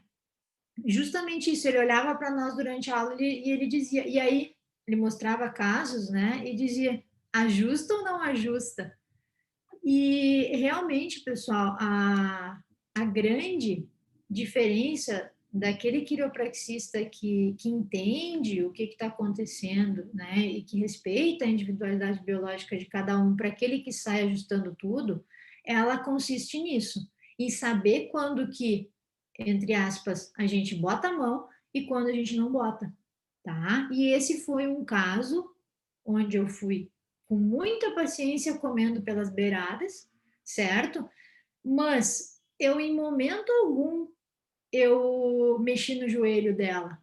justamente isso, ele olhava para nós durante a aula e ele dizia, e aí ele mostrava casos, né, e dizia, ajusta ou não ajusta? E realmente, pessoal, a grande diferença daquele quiropraxista que entende o que está acontecendo, né, e que respeita a individualidade biológica de cada um, para aquele que sai ajustando tudo, ela consiste nisso, em saber quando que, entre aspas, a gente bota a mão e quando a gente não bota, tá? E esse foi um caso onde eu fui com muita paciência comendo pelas beiradas, certo? Mas eu, em momento algum, eu mexi no joelho dela.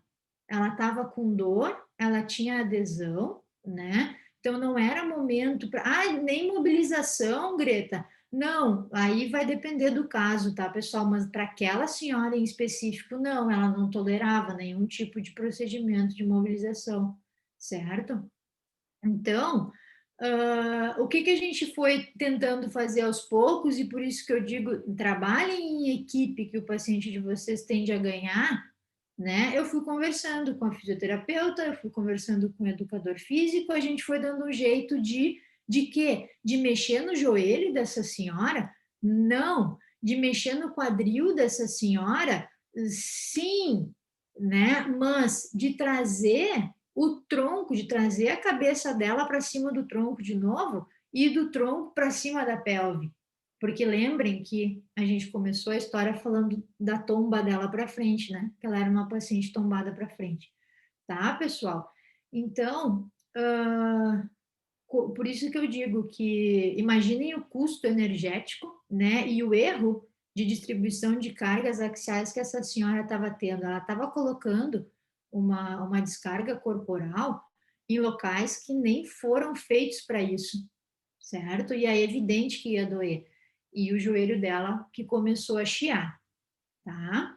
Ela estava com dor, ela tinha adesão, né? Então não era momento para. Ah, nem mobilização, Greta. Não, aí vai depender do caso, tá, pessoal? Mas para aquela senhora em específico, não, ela não tolerava nenhum tipo de procedimento de mobilização, certo? Então, o que a gente foi tentando fazer aos poucos, e por isso que eu digo, trabalhem em equipe, que o paciente de vocês tende a ganhar, né? Eu fui conversando com a fisioterapeuta, eu fui conversando com o educador físico, a gente foi dando um jeito de quê? De mexer no joelho dessa senhora? Não. De mexer no quadril dessa senhora? Sim, né? Mas de trazer o tronco, de trazer a cabeça dela para cima do tronco de novo e do tronco para cima da pelve. Porque lembrem que a gente começou a história falando da tomba dela para frente, né? Que ela era uma paciente tombada para frente. Tá, pessoal? Então, por isso que eu digo que imaginem o custo energético, né? E o erro de distribuição de cargas axiais que essa senhora estava tendo. Ela estava colocando uma descarga corporal em locais que nem foram feitos para isso, certo? E é evidente que ia doer. E o joelho dela que começou a chiar, tá?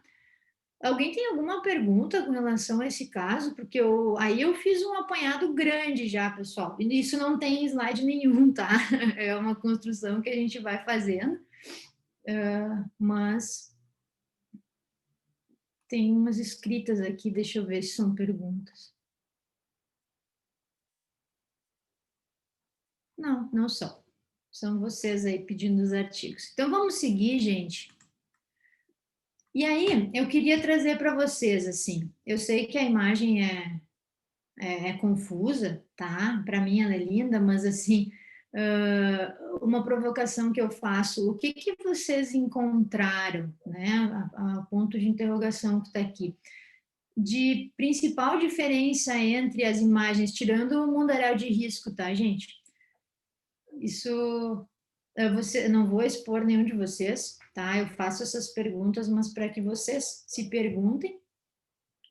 Alguém tem alguma pergunta com relação a esse caso? Porque aí eu fiz um apanhado grande já, pessoal. E isso não tem slide nenhum, tá? É uma construção que a gente vai fazendo. Mas Tem umas escritas aqui, deixa eu ver se são perguntas. Não, não são. São vocês aí pedindo os artigos. Então, vamos seguir, gente. E aí, eu queria trazer para vocês, assim, eu sei que a imagem é confusa, tá? Para mim ela é linda, mas, assim, uma provocação que eu faço, o que vocês encontraram, né? A ponto de interrogação que está aqui. De principal diferença entre as imagens, tirando o mundaréu de risco, tá, gente? Isso, não vou expor nenhum de vocês, tá? Eu faço essas perguntas, mas para que vocês se perguntem.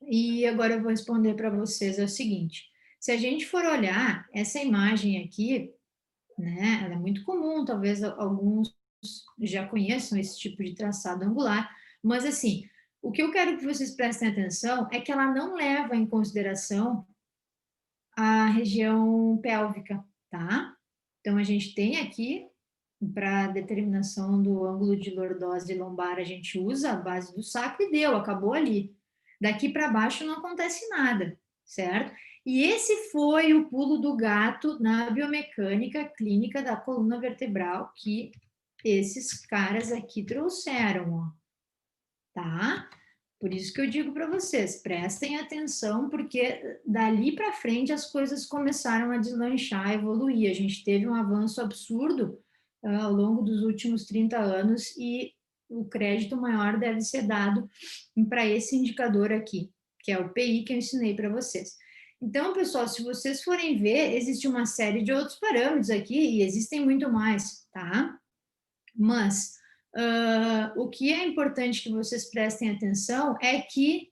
E agora eu vou responder para vocês, é o seguinte, se a gente for olhar essa imagem aqui, né, ela é muito comum, talvez alguns já conheçam esse tipo de traçado angular, mas assim, o que eu quero que vocês prestem atenção é que ela não leva em consideração a região pélvica, tá? Então, a gente tem aqui, para determinação do ângulo de lordose lombar, a gente usa a base do sacro e deu, acabou ali. Daqui para baixo não acontece nada, certo? E esse foi o pulo do gato na biomecânica clínica da coluna vertebral que esses caras aqui trouxeram, ó, tá? Por isso que eu digo para vocês, prestem atenção, porque dali para frente as coisas começaram a deslanchar, a evoluir. A gente teve um avanço absurdo ao longo dos últimos 30 anos e o crédito maior deve ser dado para esse indicador aqui, que é o PI que eu ensinei para vocês. Então, pessoal, se vocês forem ver, existe uma série de outros parâmetros aqui e existem muito mais, tá? Mas o que é importante que vocês prestem atenção é que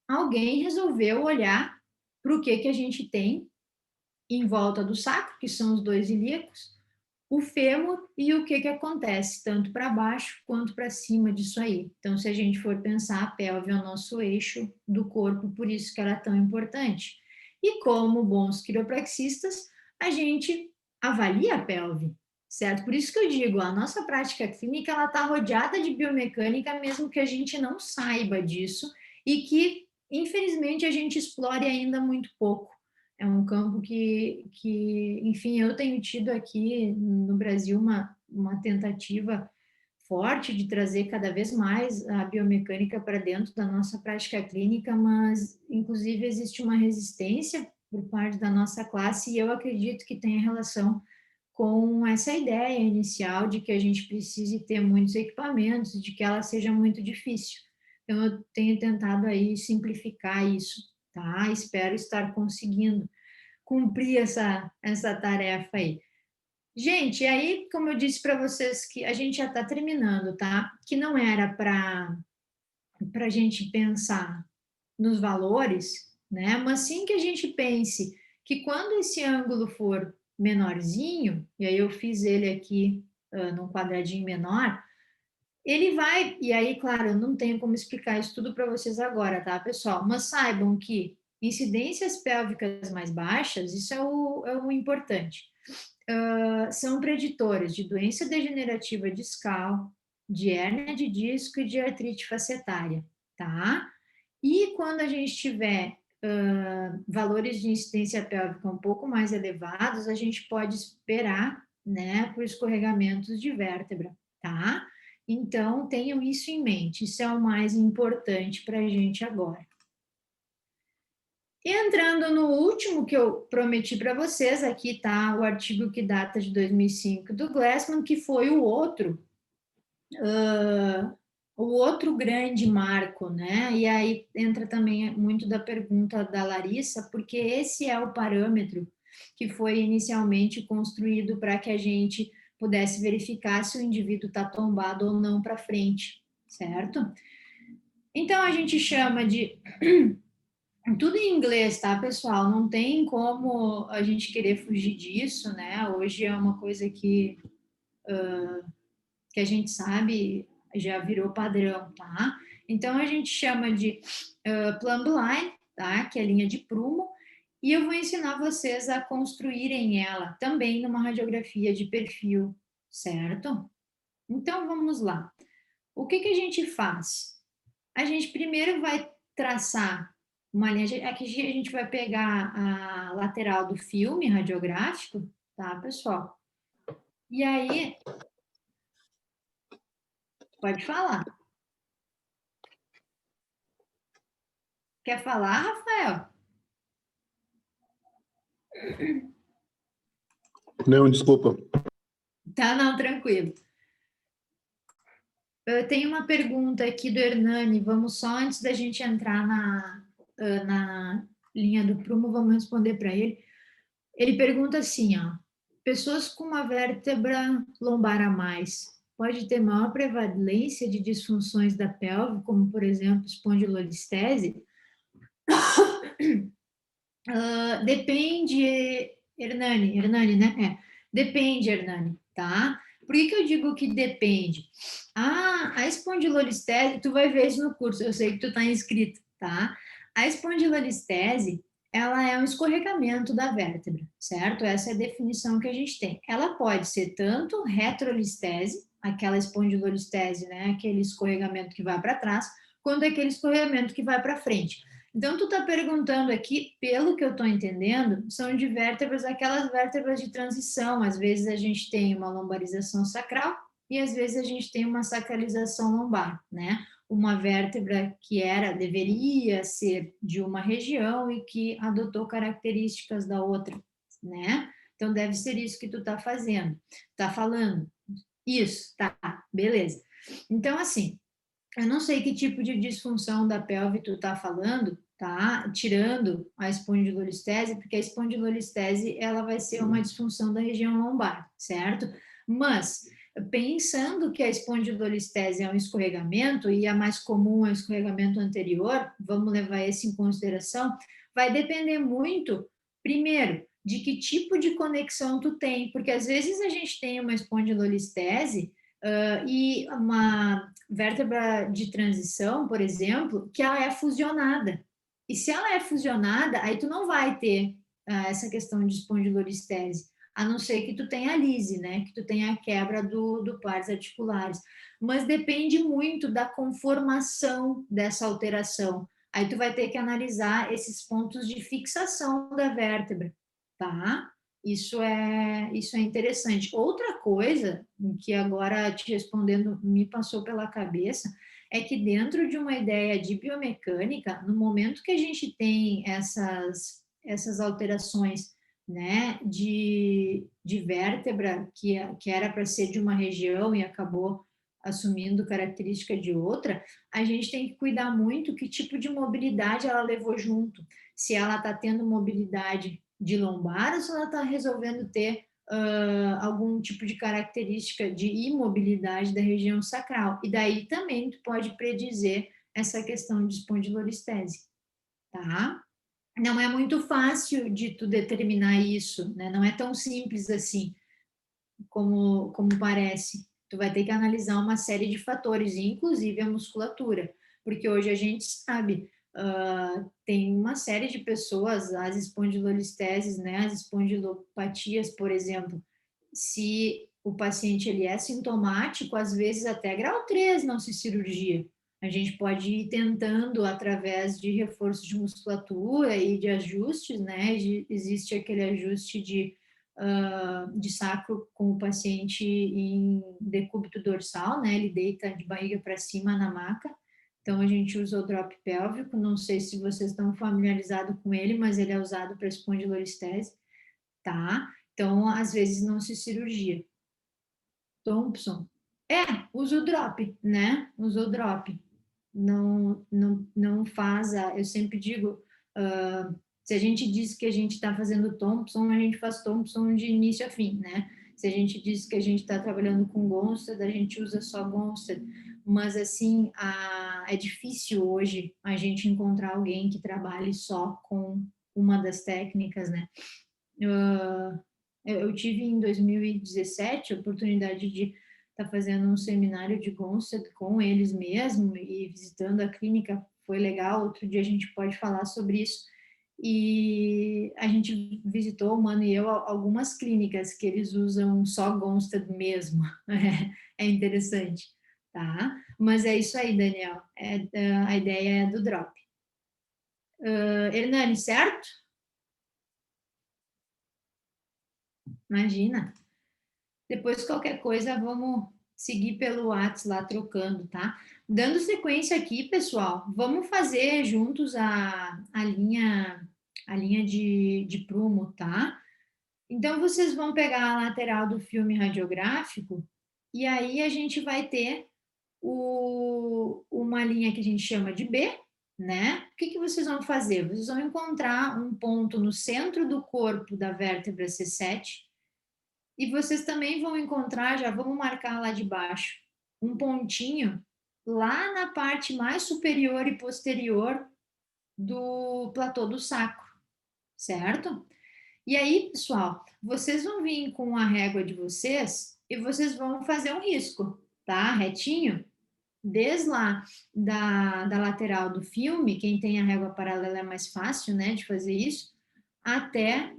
alguém resolveu olhar para o que a gente tem em volta do sacro, que são os dois ilíacos, o fêmur e o que acontece, tanto para baixo quanto para cima disso aí. Então, se a gente for pensar, a pelve é o nosso eixo do corpo, por isso que ela é tão importante. E como bons quiropraxistas, a gente avalia a pelve, certo? Por isso que eu digo, a nossa prática clínica, ela está rodeada de biomecânica, mesmo que a gente não saiba disso, e que, infelizmente, a gente explore ainda muito pouco. É um campo que, enfim, eu tenho tido aqui no Brasil uma tentativa forte de trazer cada vez mais a biomecânica para dentro da nossa prática clínica, mas, inclusive, existe uma resistência por parte da nossa classe e eu acredito que tem relação com essa ideia inicial de que a gente precise ter muitos equipamentos, de que ela seja muito difícil. Então, eu tenho tentado aí simplificar isso, tá? Espero estar conseguindo cumprir essa tarefa aí. Gente, aí, como eu disse para vocês, que a gente já está terminando, tá? Que não era para a gente pensar nos valores, né? Mas sim que a gente pense que quando esse ângulo for menorzinho, e aí eu fiz ele aqui num quadradinho menor, ele vai, e aí, claro, eu não tenho como explicar isso tudo para vocês agora, tá, pessoal? Mas saibam que incidências pélvicas mais baixas, isso é o importante. São preditores de doença degenerativa discal, de hérnia de disco e de artrite facetária, tá? E quando a gente tiver valores de incidência pélvica um pouco mais elevados, a gente pode esperar, né, por escorregamentos de vértebra, tá? Então, tenham isso em mente, isso é o mais importante para a gente agora. E entrando no último que eu prometi para vocês, aqui está o artigo que data de 2005 do Glassman, que foi o outro grande marco, né? E aí entra também muito da pergunta da Larissa, porque esse é o parâmetro que foi inicialmente construído para que a gente pudesse verificar se o indivíduo está tombado ou não para frente, certo? Então, a gente chama de... Tudo em inglês, tá, pessoal? Não tem como a gente querer fugir disso, né? Hoje é uma coisa que a gente sabe, já virou padrão, tá? Então, a gente chama de plumb line, tá? Que é a linha de prumo, e eu vou ensinar vocês a construírem ela também numa radiografia de perfil, certo? Então, vamos lá. O que a gente faz? A gente primeiro vai traçar uma linha, aqui a gente vai pegar a lateral do filme radiográfico, tá, pessoal? E aí, pode falar. Quer falar, Rafael? Não, desculpa. Tá, não, tranquilo. Eu tenho uma pergunta aqui do Hernani, vamos só antes da gente entrar na linha do prumo, vamos responder para ele. Ele pergunta assim, ó, pessoas com uma vértebra lombar a mais, pode ter maior prevalência de disfunções da pelve, como, por exemplo, espondilolistese? Depende, Hernani, né? Depende, Hernani, tá? Por que eu digo que depende? A espondilolistese, tu vai ver isso no curso, eu sei que tu tá inscrito, tá? A espondilolistese, ela é um escorregamento da vértebra, certo? Essa é a definição que a gente tem. Ela pode ser tanto retrolistese, aquela espondilolistese, né? Aquele escorregamento que vai para trás, quanto aquele escorregamento que vai para frente. Então, tu está perguntando aqui, pelo que eu estou entendendo, são de vértebras, aquelas vértebras de transição. Às vezes a gente tem uma lombarização sacral e às vezes a gente tem uma sacralização lombar, né? Uma vértebra que deveria ser de uma região e que adotou características da outra, né? Então, deve ser isso que tu está falando. Isso, tá, beleza. Então, assim, eu não sei que tipo de disfunção da pelve tu tá falando, tá? Tirando a espondilolistese, porque a espondilolistese, ela vai ser uma disfunção da região lombar, certo? Mas, pensando que a espondilolistese é um escorregamento, e a mais comum é o escorregamento anterior, vamos levar esse em consideração, vai depender muito, primeiro, de que tipo de conexão tu tem, porque às vezes a gente tem uma espondilolistese, e uma vértebra de transição, por exemplo, que ela é fusionada. E se ela é fusionada, aí tu não vai ter essa questão de espondilolistese, a não ser que tu tenha a lise, né? Que tu tenha a quebra do pares articulares. Mas depende muito da conformação dessa alteração. Aí tu vai ter que analisar esses pontos de fixação da vértebra, tá? Isso é interessante. Outra coisa que agora te respondendo me passou pela cabeça é que dentro de uma ideia de biomecânica, no momento que a gente tem essas alterações, né, de vértebra que era para ser de uma região e acabou assumindo característica de outra, a gente tem que cuidar muito que tipo de mobilidade ela levou junto. Se ela está tendo mobilidade de lombar ou se ela está resolvendo ter algum tipo de característica de imobilidade da região sacral. E daí também tu pode predizer essa questão de espondilolistese, tá? Não é muito fácil de tu determinar isso, né? Não é tão simples assim como parece. Tu vai ter que analisar uma série de fatores, inclusive a musculatura, porque hoje a gente sabe, tem uma série de pessoas, as espondilolisteses, né, as espondilopatias, por exemplo, se o paciente ele é sintomático, às vezes até grau 3 não se cirurgia. A gente pode ir tentando através de reforço de musculatura e de ajustes, né? Existe aquele ajuste de sacro com o paciente em decúbito dorsal, né? Ele deita de barriga para cima na maca. Então, a gente usa o drop pélvico. Não sei se vocês estão familiarizados com ele, mas ele é usado para espondilolistese, tá? Então, às vezes não se cirurgia. Thompson. Usa o drop, né? Usa o drop. Não faz, eu sempre digo, se a gente diz que a gente está fazendo Thompson, a gente faz Thompson de início a fim, né? Se a gente diz que a gente está trabalhando com Gonstead, a gente usa só Gonstead. Mas, assim, é difícil hoje a gente encontrar alguém que trabalhe só com uma das técnicas, né? Eu tive em 2017 a oportunidade de estar fazendo um seminário de Gonstead com eles mesmo e visitando a clínica, foi legal. Outro dia a gente pode falar sobre isso. E a gente visitou, o Mano e eu, algumas clínicas que eles usam só Gonstead mesmo. É interessante, tá? Mas é isso aí, Daniel. A ideia é do drop, Hernani, certo? Imagina. Depois, qualquer coisa, vamos seguir pelo WhatsApp lá trocando, tá? Dando sequência aqui, pessoal, vamos fazer juntos a linha de prumo, tá? Então, vocês vão pegar a lateral do filme radiográfico e aí a gente vai ter uma linha que a gente chama de B, né? O que vocês vão fazer? Vocês vão encontrar um ponto no centro do corpo da vértebra C7 e vocês também vão encontrar, já vamos marcar lá de baixo, um pontinho lá na parte mais superior e posterior do platô do sacro, certo? E aí, pessoal, vocês vão vir com a régua de vocês e vocês vão fazer um risco, tá? Retinho, desde lá da lateral do filme, quem tem a régua paralela é mais fácil, né, de fazer isso, até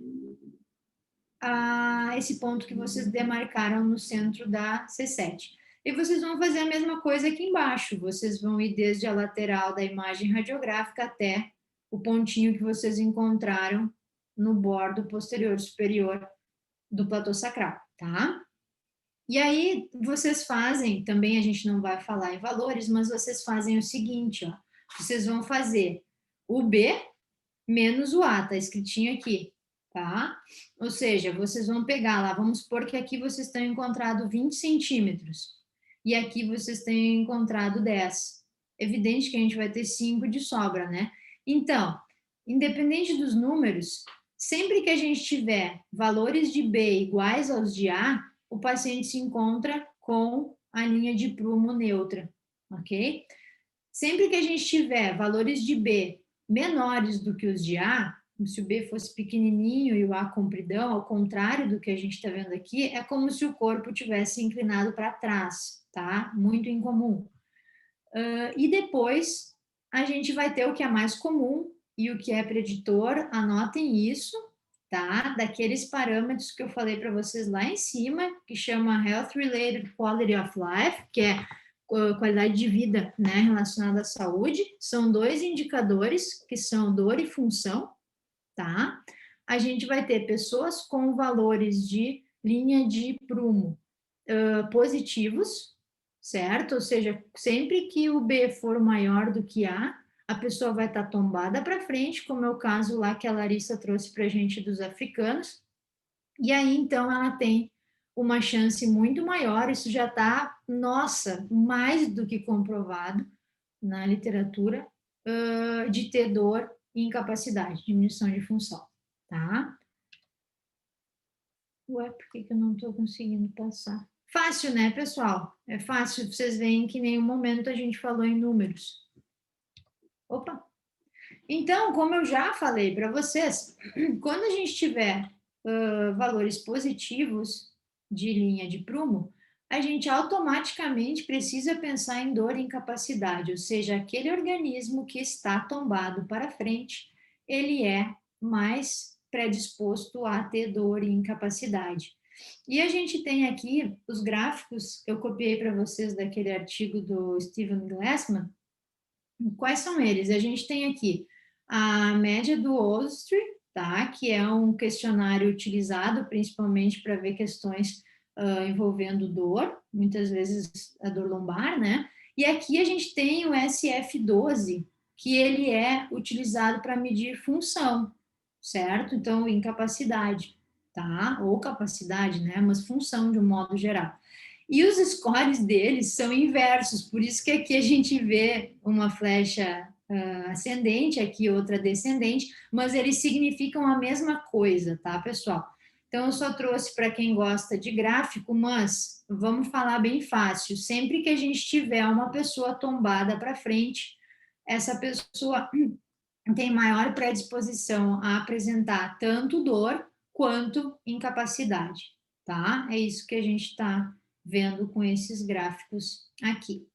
esse ponto que vocês demarcaram no centro da C7. E vocês vão fazer a mesma coisa aqui embaixo, vocês vão ir desde a lateral da imagem radiográfica até o pontinho que vocês encontraram no bordo posterior superior do platô sacral, tá? E aí, vocês fazem, também a gente não vai falar em valores, mas vocês fazem o seguinte, ó, vocês vão fazer o B menos o A, tá escritinho aqui, tá? Ou seja, vocês vão pegar lá, vamos supor que aqui vocês tenham encontrado 20 centímetros, e aqui vocês tenham encontrado 10. Evidente que a gente vai ter 5 de sobra, né? Então, independente dos números, sempre que a gente tiver valores de B iguais aos de A, o paciente se encontra com a linha de prumo neutra, ok? Sempre que a gente tiver valores de B menores do que os de A, se o B fosse pequenininho e o A compridão, ao contrário do que a gente está vendo aqui, é como se o corpo tivesse inclinado para trás, tá? Muito incomum. E depois a gente vai ter o que é mais comum e o que é preditor, anotem isso, tá? Daqueles parâmetros que eu falei para vocês lá em cima, que chama Health Related Quality of Life, que é qualidade de vida, né, relacionada à saúde. São 2 indicadores, que são dor e função, tá? A gente vai ter pessoas com valores de linha de prumo positivos, certo? Ou seja, sempre que o B for maior do que a pessoa vai estar tombada para frente, como é o caso lá que a Larissa trouxe para a gente dos africanos, e aí então ela tem uma chance muito maior, isso já está, nossa, mais do que comprovado na literatura, de ter dor e incapacidade, diminuição de função, tá? Ué, por que eu não estou conseguindo passar? Fácil, né, pessoal? É fácil, vocês veem que em nenhum momento a gente falou em números. Opa! Então, como eu já falei para vocês, quando a gente tiver valores positivos de linha de prumo, a gente automaticamente precisa pensar em dor e incapacidade, ou seja, aquele organismo que está tombado para frente, ele é mais predisposto a ter dor e incapacidade. E a gente tem aqui os gráficos que eu copiei para vocês daquele artigo do Steven Glassman. Quais são eles? A gente tem aqui a média do OSTRI, tá? Que é um questionário utilizado principalmente para ver questões envolvendo dor, muitas vezes a dor lombar, né? E aqui a gente tem o SF12, que ele é utilizado para medir função, certo? Então, incapacidade, tá? Ou capacidade, né? Mas função de um modo geral. E os scores deles são inversos, por isso que aqui a gente vê uma flecha ascendente, aqui outra descendente, mas eles significam a mesma coisa, tá, pessoal? Então, eu só trouxe para quem gosta de gráfico, mas vamos falar bem fácil. Sempre que a gente tiver uma pessoa tombada para frente, essa pessoa tem maior predisposição a apresentar tanto dor quanto incapacidade, tá? É isso que a gente está vendo com esses gráficos aqui.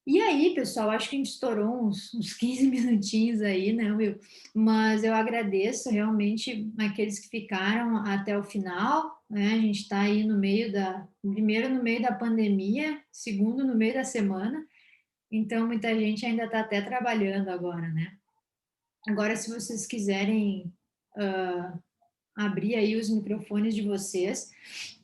E aí, pessoal, acho que a gente estourou uns 15 minutinhos aí, né, Will? Mas eu agradeço realmente aqueles que ficaram até o final, né? A gente está aí primeiro no meio da pandemia, segundo no meio da semana, então muita gente ainda está até trabalhando agora, né? Agora, se vocês quiserem abrir aí os microfones de vocês,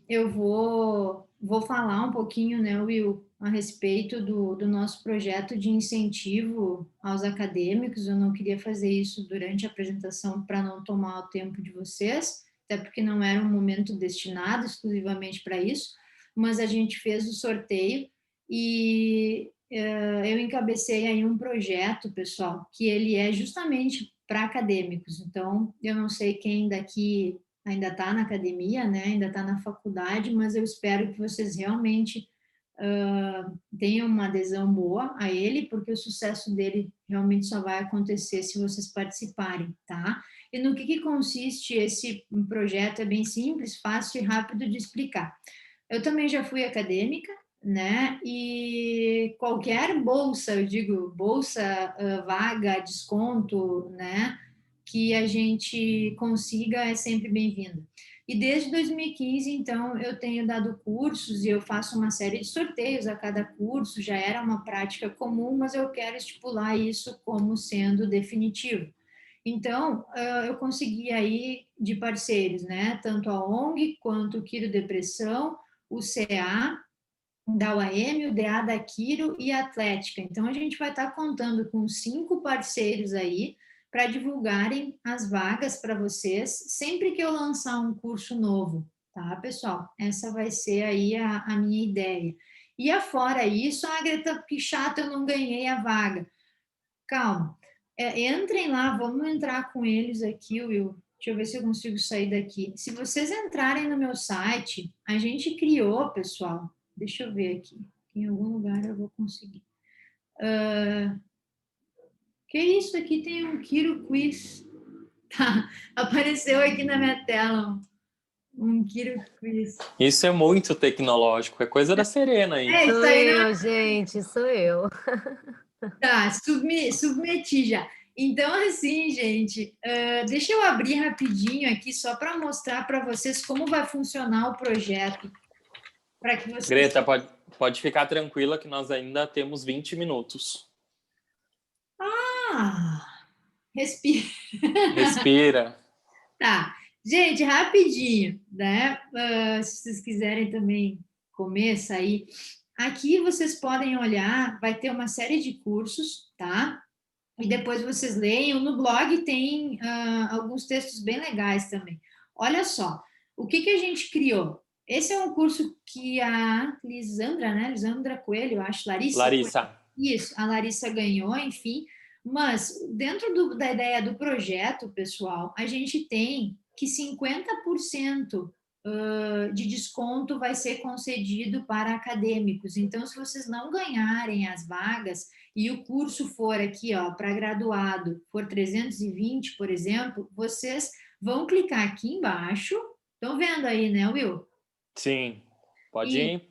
eu vou falar um pouquinho, né, Will, a respeito do nosso projeto de incentivo aos acadêmicos. Eu não queria fazer isso durante a apresentação para não tomar o tempo de vocês, até porque não era um momento destinado exclusivamente para isso, mas a gente fez o sorteio e eu encabecei aí um projeto, pessoal, que ele é justamente para acadêmicos. Então, eu não sei quem daqui ainda está na academia, né? Ainda está na faculdade, mas eu espero que vocês realmente tenham uma adesão boa a ele, porque o sucesso dele realmente só vai acontecer se vocês participarem, tá? E no que consiste esse projeto? É bem simples, fácil e rápido de explicar. Eu também já fui acadêmica, né? E qualquer bolsa, eu digo bolsa, vaga, desconto, né? Que a gente consiga é sempre bem-vinda. E desde 2015, então, eu tenho dado cursos e eu faço uma série de sorteios a cada curso, já era uma prática comum, mas eu quero estipular isso como sendo definitivo. Então, eu consegui aí de parceiros, né? Tanto a ONG quanto o Quiro Depressão, o CA, da UAM, o DA da Quiro e a Atlética. Então, a gente vai estar contando com 5 parceiros aí para divulgarem as vagas para vocês sempre que eu lançar um curso novo, tá, pessoal? Essa vai ser aí a minha ideia. E afora isso, Greta, que chato, eu não ganhei a vaga. Calma. Entrem lá, vamos entrar com eles aqui, Will. Deixa eu ver se eu consigo sair daqui. Se vocês entrarem no meu site, a gente criou, pessoal. Deixa eu ver aqui. Em algum lugar eu vou conseguir. Que isso aqui tem um Kiro Quiz. Tá, apareceu aqui na minha tela um Kiro Quiz. Isso é muito tecnológico, é coisa da Serena aí. Isso Sou aí, eu, gente, sou eu. Tá, submeti já. Então, assim, gente, deixa eu abrir rapidinho aqui só para mostrar para vocês como vai funcionar o projeto. Para que vocês... Greta, pode ficar tranquila que nós ainda temos 20 minutos. Respira. Respira. Tá. Gente, rapidinho, né? Se vocês quiserem também comer, sair. Aqui vocês podem olhar, vai ter uma série de cursos, tá? E depois vocês leiam. No blog tem alguns textos bem legais também. Olha só, o que a gente criou? Esse é um curso que a Lisandra, né? Lisandra Coelho, eu acho, Larissa. Coelho. Isso, a Larissa ganhou, enfim. Mas dentro da ideia do projeto, pessoal, a gente tem que 50% de desconto vai ser concedido para acadêmicos. Então, se vocês não ganharem as vagas e o curso for aqui, ó, para graduado, for 320, por exemplo, vocês vão clicar aqui embaixo. Estão vendo aí, né, Will? Sim, pode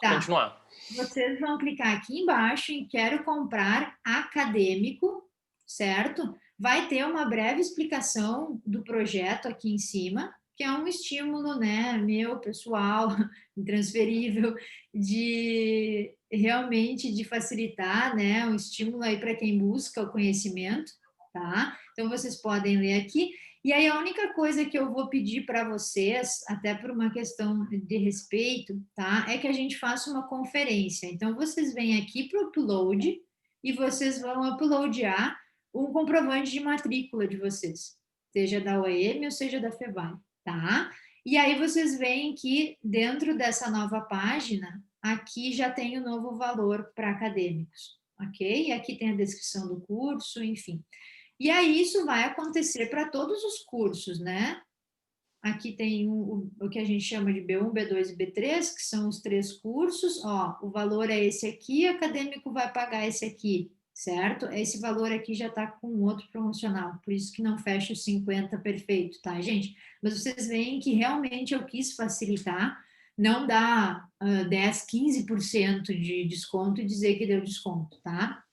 continuar. Vocês vão clicar aqui embaixo em Quero comprar acadêmico, certo? Vai ter uma breve explicação do projeto aqui em cima, que é um estímulo, né, meu, pessoal, intransferível, de realmente de facilitar, né, um estímulo aí para quem busca o conhecimento, tá? Então, vocês podem ler aqui. E aí, a única coisa que eu vou pedir para vocês, até por uma questão de respeito, tá? É que a gente faça uma conferência. Então, vocês vêm aqui para o upload e vocês vão uploadar um comprovante de matrícula de vocês, seja da UEM ou seja da FEVAL, tá? E aí, vocês veem que dentro dessa nova página, aqui já tem o novo valor para acadêmicos, ok? E aqui tem a descrição do curso, enfim. E aí isso vai acontecer para todos os cursos, né? Aqui tem o que a gente chama de B1, B2 e B3, que são os 3 cursos. Ó, o valor é esse aqui, o acadêmico vai pagar esse aqui, certo? Esse valor aqui já está com outro promocional, por isso que não fecha os 50 perfeito, tá, gente? Mas vocês veem que realmente eu quis facilitar, não dá 10, 15% de desconto e dizer que deu desconto, tá?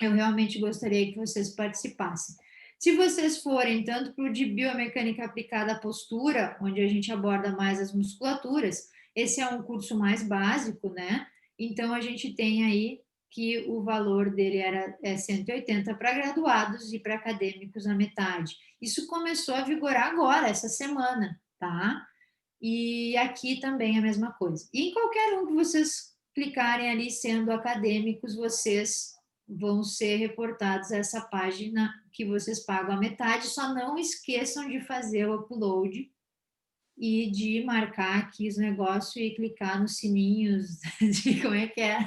Eu realmente gostaria que vocês participassem. Se vocês forem tanto para o de biomecânica aplicada à postura, onde a gente aborda mais as musculaturas, esse é um curso mais básico, né? Então, a gente tem aí que o valor dele era 180 para graduados e para acadêmicos a metade. Isso começou a vigorar agora, essa semana, tá? E aqui também a mesma coisa. E em qualquer um que vocês clicarem ali sendo acadêmicos, vocês vão ser reportados a essa página que vocês pagam a metade. Só não esqueçam de fazer o upload e de marcar aqui os negócios e clicar nos sininhos de como é que é,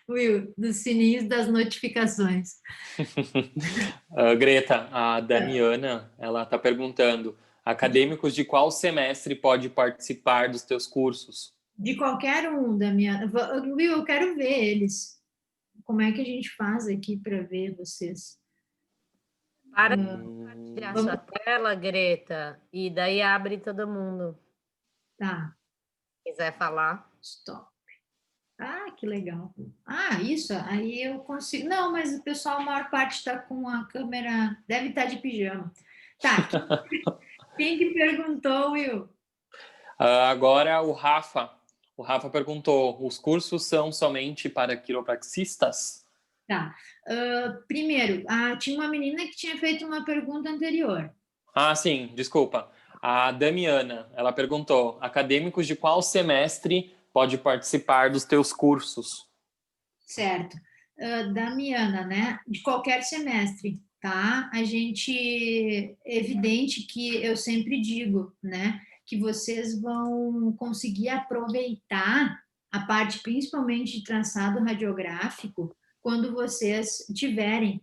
Will, nos sininhos das notificações. Greta, a Damiana, ela está perguntando, acadêmicos de qual semestre pode participar dos teus cursos? De qualquer um, Damiana. Will, eu quero ver eles. Como é que a gente faz aqui para ver vocês? Para de compartilhar sua tela, Greta, e daí abre todo mundo. Tá. Quiser falar. Stop. Ah, que legal. Ah, isso, aí eu consigo. Não, mas o pessoal, a maior parte está com a câmera, deve estar de pijama. Tá. Quem que perguntou, Will? Agora o Rafa. O Rafa perguntou, os cursos são somente para quiropraxistas? Tá. Primeiro, tinha uma menina que tinha feito uma pergunta anterior. Ah, sim, desculpa. A Damiana, ela perguntou, acadêmicos de qual semestre pode participar dos teus cursos? Certo. Damiana, né? De qualquer semestre, tá? A gente, é evidente que eu sempre digo, né? Que vocês vão conseguir aproveitar a parte, principalmente de traçado radiográfico, quando vocês tiverem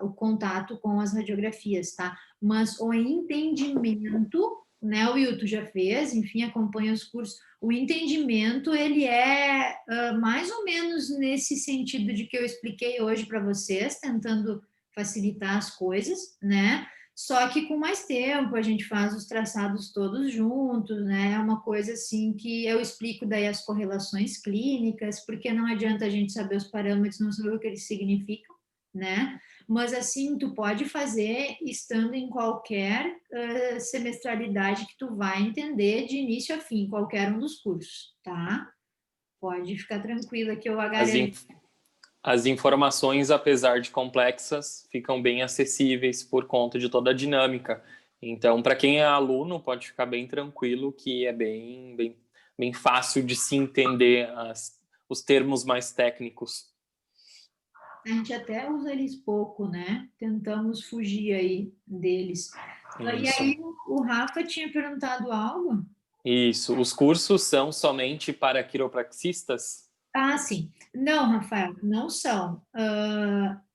o contato com as radiografias, tá? Mas o entendimento, né, o Will, tu já fez, enfim, acompanha os cursos, o entendimento, ele é mais ou menos nesse sentido de que eu expliquei hoje para vocês, tentando facilitar as coisas, né? Só que com mais tempo, a gente faz os traçados todos juntos, né? É uma coisa assim que eu explico daí as correlações clínicas, porque não adianta a gente saber os parâmetros, não saber o que eles significam, né? Mas assim, tu pode fazer estando em qualquer semestralidade que tu vai entender de início a fim, qualquer um dos cursos, tá? Pode ficar tranquila que eu garanto. As informações, apesar de complexas, ficam bem acessíveis por conta de toda a dinâmica. Então, para quem é aluno, pode ficar bem tranquilo que é bem fácil de se entender os termos mais técnicos. A gente até usa eles pouco, né? Tentamos fugir aí deles. Isso. E aí, o Rafa tinha perguntado algo? Isso. Os cursos são somente para quiropraxistas? Ah, sim. Não, Rafael, não são.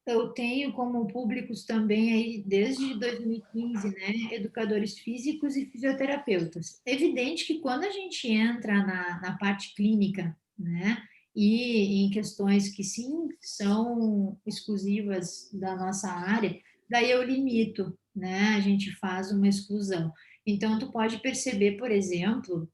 Eu tenho como públicos também aí, desde 2015, né, educadores físicos e fisioterapeutas. Evidente que quando a gente entra na parte clínica, né, e em questões que sim são exclusivas da nossa área, daí eu limito, né, a gente faz uma exclusão. Então, tu pode perceber, por exemplo,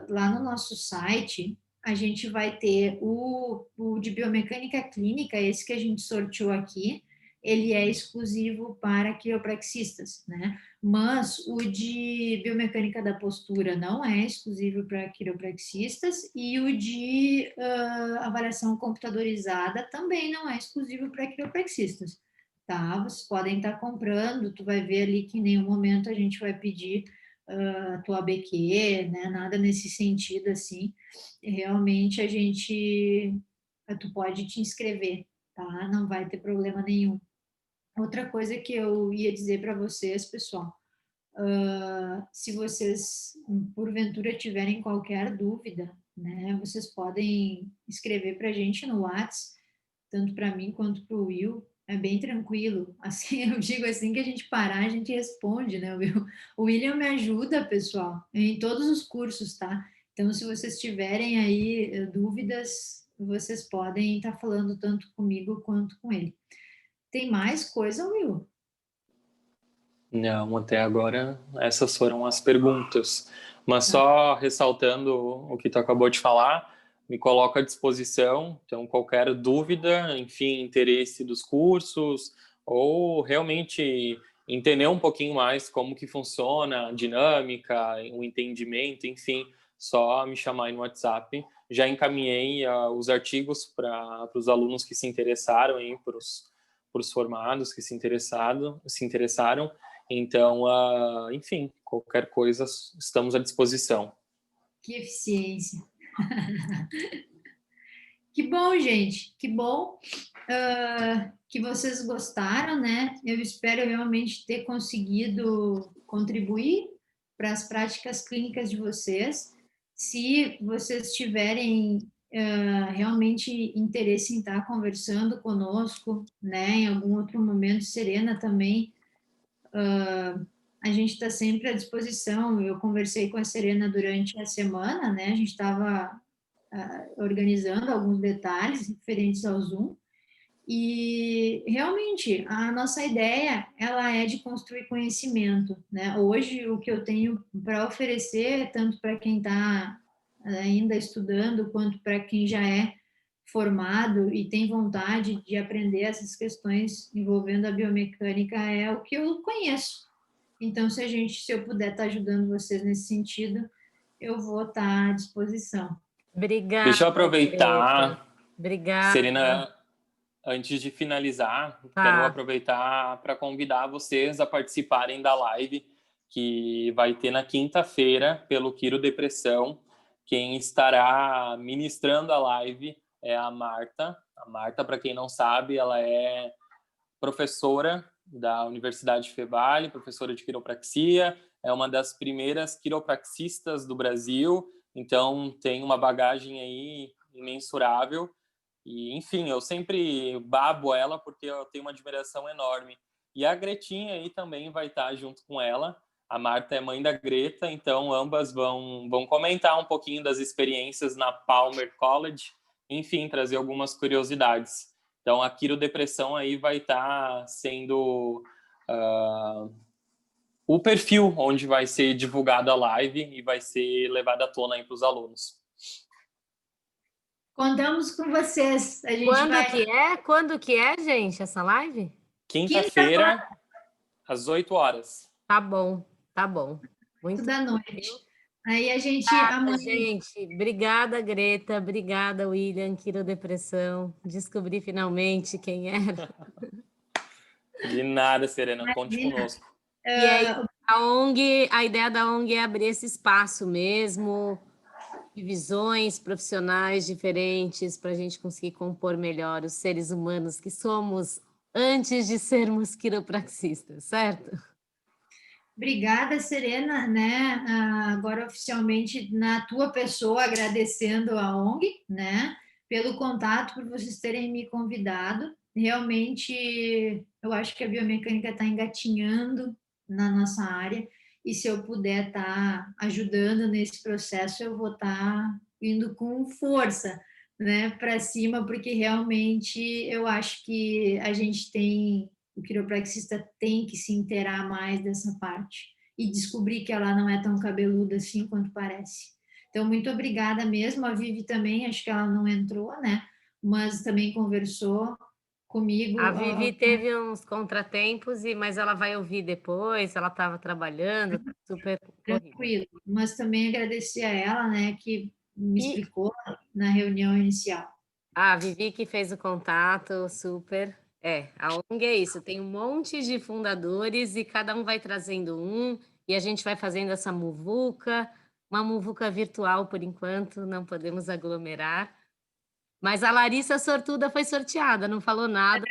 lá no nosso site, a gente vai ter o de biomecânica clínica, esse que a gente sorteou aqui, ele é exclusivo para quiropraxistas, né? Mas o de biomecânica da postura não é exclusivo para quiropraxistas e o de avaliação computadorizada também não é exclusivo para quiropraxistas, tá? Vocês podem estar comprando, tu vai ver ali que em nenhum momento a gente vai pedir a tua ABQ, né? Nada nesse sentido assim. Realmente a gente, tu pode te inscrever, tá? Não vai ter problema nenhum. Outra coisa que eu ia dizer para vocês, pessoal, se vocês porventura tiverem qualquer dúvida, né, vocês podem escrever para a gente no WhatsApp, tanto para mim quanto para o Will. É bem tranquilo. Assim, eu digo assim que a gente parar, a gente responde, né, Will? O William me ajuda, pessoal, em todos os cursos, tá? Então, se vocês tiverem aí dúvidas, vocês podem estar falando tanto comigo quanto com ele. Tem mais coisa, Will? Não, até agora essas foram as perguntas. Mas só ressaltando o que tu acabou de falar, me coloco à disposição. Então, qualquer dúvida, enfim, interesse dos cursos, ou realmente entender um pouquinho mais como que funciona a dinâmica, o entendimento, enfim, só me chamar aí no WhatsApp já encaminhei os artigos para os alunos que se interessaram, para os formados que se interessaram. Então, enfim, qualquer coisa, estamos à disposição. Que eficiência. Que bom, gente, que bom que vocês gostaram, né? Eu espero realmente ter conseguido contribuir para as práticas clínicas de vocês. Se vocês tiverem realmente interesse em estar conversando conosco, né? Em algum outro momento, Serena também, a gente está sempre à disposição. Eu conversei com a Serena durante a semana, né? A gente estava organizando alguns detalhes referentes ao Zoom, e realmente a nossa ideia ela é de construir conhecimento, né? Hoje o que eu tenho para oferecer, tanto para quem está ainda estudando, quanto para quem já é formado e tem vontade de aprender essas questões envolvendo a biomecânica, é o que eu conheço. Então, se eu puder estar ajudando vocês nesse sentido, eu vou estar à disposição. Obrigada. Deixa eu aproveitar, Obrigada. Serena, antes de finalizar, quero aproveitar para convidar vocês a participarem da live que vai ter na quinta-feira pelo Quiro Depressão. Quem estará ministrando a live é a Marta. A Marta, para quem não sabe, ela é professora da Universidade Fevale, professora de quiropraxia, é uma das primeiras quiropraxistas do Brasil, então tem uma bagagem aí imensurável. E, enfim, eu sempre babo ela porque eu tenho uma admiração enorme. E a Gretinha aí também vai estar junto com ela. A Marta é mãe da Greta, então ambas vão comentar um pouquinho das experiências na Palmer College, enfim, trazer algumas curiosidades. Então, a quirodepressão aí vai estar sendo o perfil onde vai ser divulgada a live e vai ser levada à tona aí para os alunos. Contamos com vocês. A gente Quando que é, gente, essa live? Quinta-feira, às 8 horas. Tá bom. Muito da noite. Aí a gente... Gente, obrigada, Greta. Obrigada, William, quirodepressão. Descobri finalmente quem era. De nada, Serena. Conte conosco. E aí, a ideia da ONG é abrir esse espaço mesmo, de visões profissionais diferentes, para a gente conseguir compor melhor os seres humanos que somos antes de sermos quiropraxistas, certo? Obrigada, Serena, né? Agora oficialmente na tua pessoa, agradecendo a ONG, né? Pelo contato, por vocês terem me convidado. Realmente, eu acho que a biomecânica está engatinhando na nossa área, e se eu puder estar ajudando nesse processo, eu vou estar indo com força, né, para cima, porque realmente eu acho que o quiropraxista tem que se inteirar mais dessa parte e descobrir que ela não é tão cabeluda assim quanto parece. Então, muito obrigada mesmo. A Vivi também, acho que ela não entrou, né, mas também conversou comigo. A Vivi teve uns contratempos, mas ela vai ouvir depois, ela estava trabalhando, super tranquilo. Mas também agradecer a ela, né, que me explicou na reunião inicial. A Vivi que fez o contato, super. A ONG é isso, tem um monte de fundadores e cada um vai trazendo e a gente vai fazendo essa muvuca, uma muvuca virtual por enquanto, não podemos aglomerar. Mas a Larissa sortuda foi sorteada, não falou nada.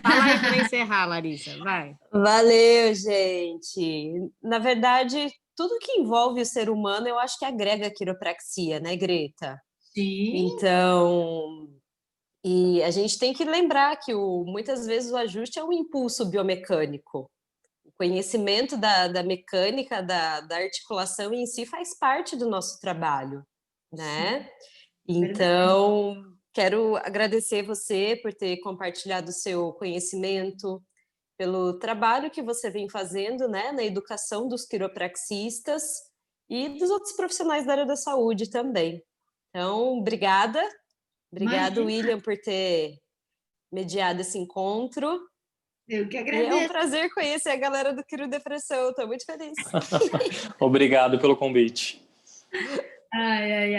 Fala aí para encerrar, Larissa, vai. Valeu, gente. Na verdade, tudo que envolve o ser humano, eu acho que agrega a quiropraxia, né, Greta? Sim. Então, e a gente tem que lembrar que muitas vezes o ajuste é um impulso biomecânico. O conhecimento da mecânica, da articulação em si faz parte do nosso trabalho, né? Sim. Então, quero agradecer você por ter compartilhado o seu conhecimento, pelo trabalho que você vem fazendo, né, na educação dos quiropraxistas e dos outros profissionais da área da saúde também. Então, obrigada. Obrigada, William, por ter mediado esse encontro. Eu que agradeço. E é um prazer conhecer a galera do Quirodepressão, estou muito feliz. Obrigado pelo convite. Ai.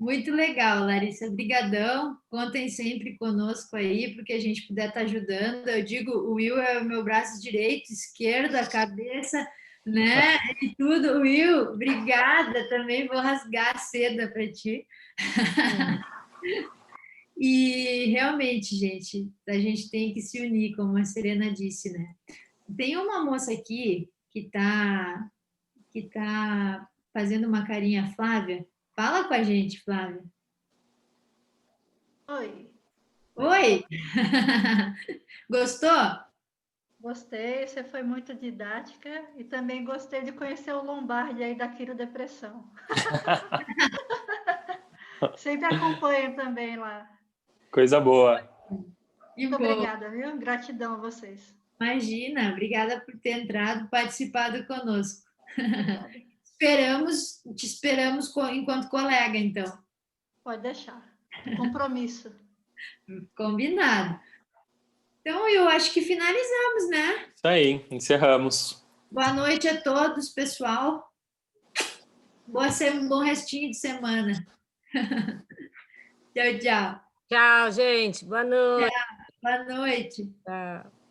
Muito legal, Larissa. Obrigadão. Contem sempre conosco aí, porque a gente puder estar ajudando. Eu digo, o Will é o meu braço direito, esquerdo, a cabeça, né? E tudo. Will, obrigada também. Vou rasgar a seda para ti. E realmente, gente, a gente tem que se unir, como a Serena disse, né? Tem uma moça aqui que tá fazendo uma carinha, Flávia. Fala com a gente, Flávia. Oi, Oi! Gostou? gostei, você foi muito didática e também gostei de conhecer o Lombardi aí da Quiro Depressão. Sempre acompanho também lá. Coisa boa. Que Muito bom. obrigada, viu? Gratidão a vocês. Imagina, obrigada por ter entrado, participado conosco. Obrigada. Te esperamos enquanto colega, então. Pode deixar. Compromisso. Combinado. Então, eu acho que finalizamos, né? Isso aí, encerramos. Boa noite a todos, pessoal. Bom restinho de semana. Tchau, tchau. Tchau, gente. Boa noite. Boa noite. Tchau.